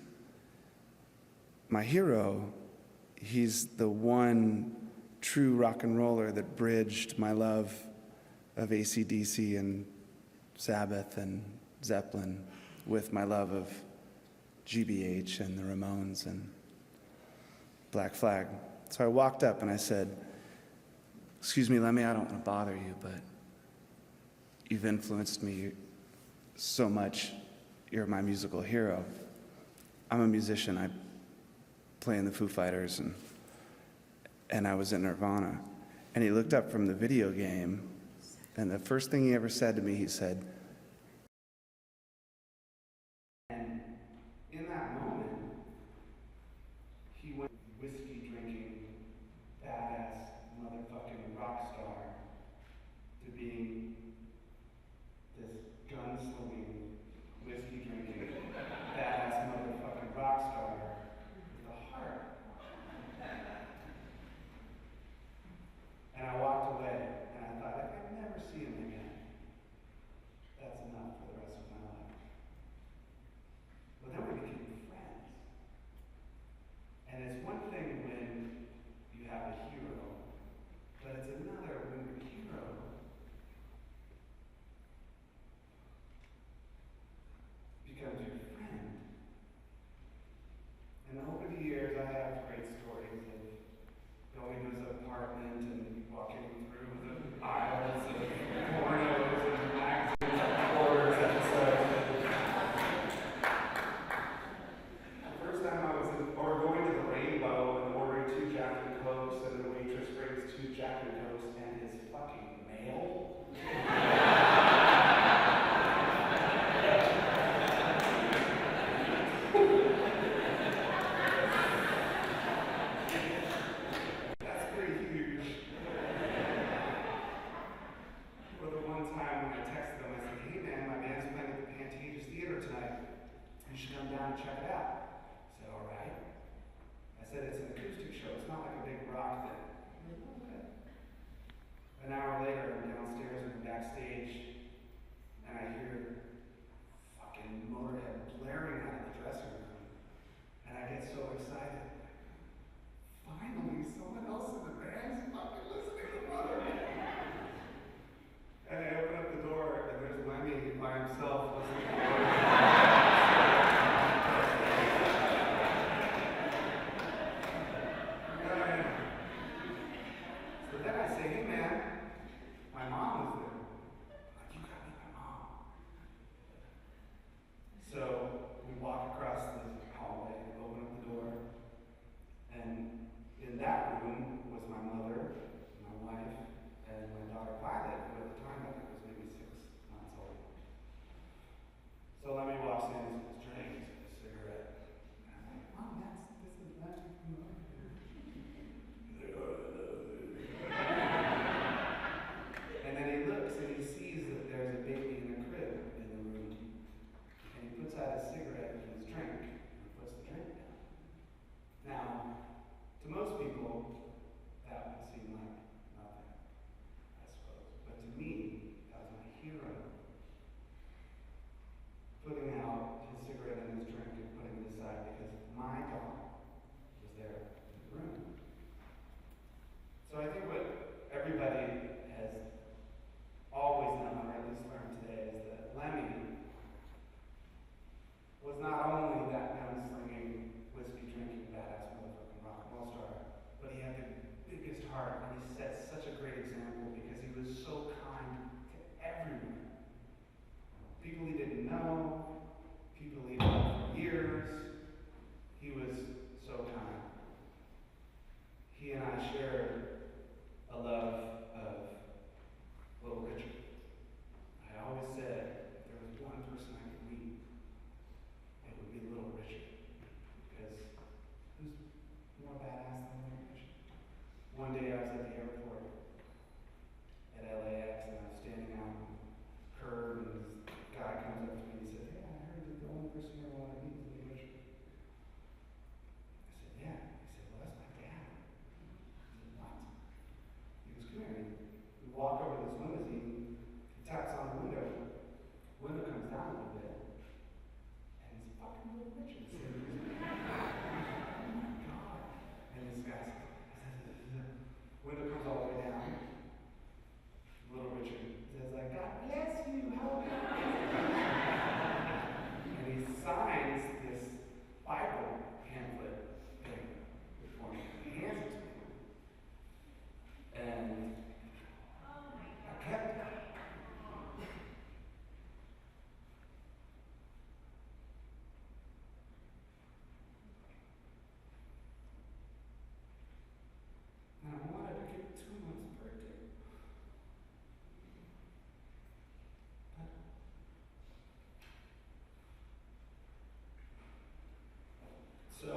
my hero. He's the one true rock and roller that bridged my love of AC/DC and Sabbath and Zeppelin with my love of GBH and the Ramones and Black Flag. So I walked up and I said, "Excuse me, Lemmy, I don't want to bother you, but you've influenced me so much. You're my musical hero. I'm a musician. I play in the Foo Fighters, and I was in Nirvana." And he looked up from the video game, and the first thing he ever said to me, he said, and in that moment, he went whiskey-drinking, badass, motherfucking rock star to being this gun-slinging, whiskey-drinking, badass, motherfucking rock star with a heart. And I walked away, and I thought, if I never see him again, that's enough for the rest of my life. Well, then we became friends. And it's one thing when you have a hero, but it's another when your hero becomes your friend. And over the years, I have great stories of going to his apartment and walking through the aisles of pornos and magazines and quarters episodes. The first time I was going to the Rainbow and ordering 2 Jack and Cokes, and the waitress brings 2 Jack and Cokes and his fucking mail. That's pretty huge. Or the one time when I texted him, I said, "Hey man, my band's playing at the Pantages Theater tonight. You should come down and check it out." He said, "All right." I said, "It's an acoustic show. It's not like a big rock thing." He said, "Okay." An hour later, I'm downstairs and backstage, and I hear fucking Motorhead blaring out of the dressing room. And I get so excited. Finally, someone else in the band's fucking listening to Motorhead. And I open up the door, and there's Lemmy by himself listening to Motorhead. So then I say, "Hey man, my mom was there." Like, "You gotta meet my mom." So we walk across the hallway and open up the door. And in that room was my mother, my wife, and my daughter Violet, who at the time I think was maybe 6 months old. So Lemmy walks in, he's got his drink, he's got a cigarette. And I'm like, "Mom, this is Lemmy from Motorhead." He's like, "Oh, I love it." And then he looks and he sees that there's a baby in a crib in the room. And he puts out his cigarette and his drink and puts the drink down. Now, to most people, that would seem like nothing, I suppose. But to me, that was my hero. Putting out his cigarette and his drink and putting it aside because my daughter was there in the room. So I think what everybody has always known, or at least learned today, is that Lemmy was not only that gun-slinging, whiskey-drinking, badass motherfucking rock and roll star, but he had the biggest heart, and he set so kind to everyone. People he didn't know, people he'd known for years. He was so kind. He and I shared a love of Little Richard. I always said if there was one person I could meet, it would be Little Richard. Because who's more badass than Little Richard? One day I was at the airport at LAX and I was standing out on the curb and this guy comes up to me and says, "Hey, I heard that the only person you ever want to meet is Little Richard." I said, "Yeah." He said, "Well, that's my dad." I said, "What?" He goes, "Come here." We walk over to this limousine, he taps on the window. Window comes down a little bit, and it's fucking Little Richard. So he goes, "Oh my God." And this guy says, window comes all the way down. Little Richard says, like, "God bless you, how are you?" And he signs this Bible pamphlet thing for me. He hands it to me. And I kept it. And I wanted to give it to him on his birthday. So,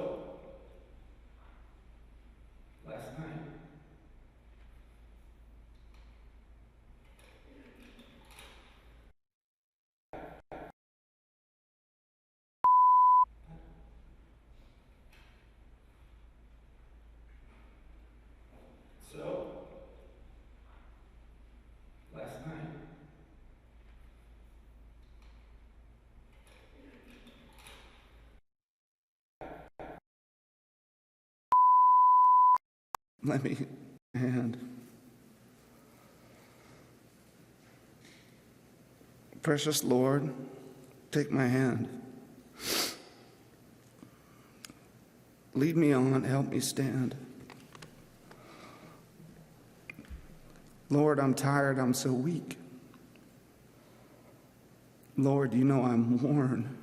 last night, Let me hand. Precious Lord, take my hand. Lead me on, help me stand. Lord, I'm tired, I'm so weak. Lord, you know I'm worn.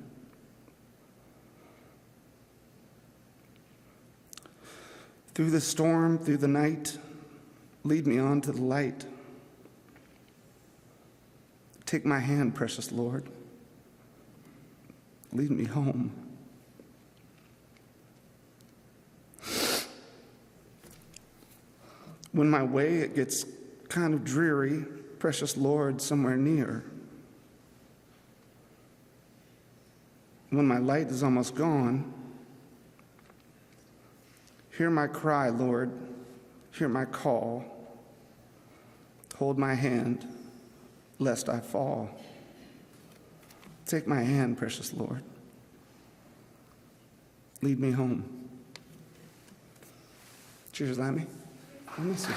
Through the storm, through the night, lead me on to the light. Take my hand, precious Lord. Lead me home. When my way it gets kind of dreary, precious Lord, somewhere near. When my light is almost gone, hear my cry, Lord, hear my call. Hold my hand, lest I fall. Take my hand, precious Lord. Lead me home. Cheers, Lemmy. I miss you.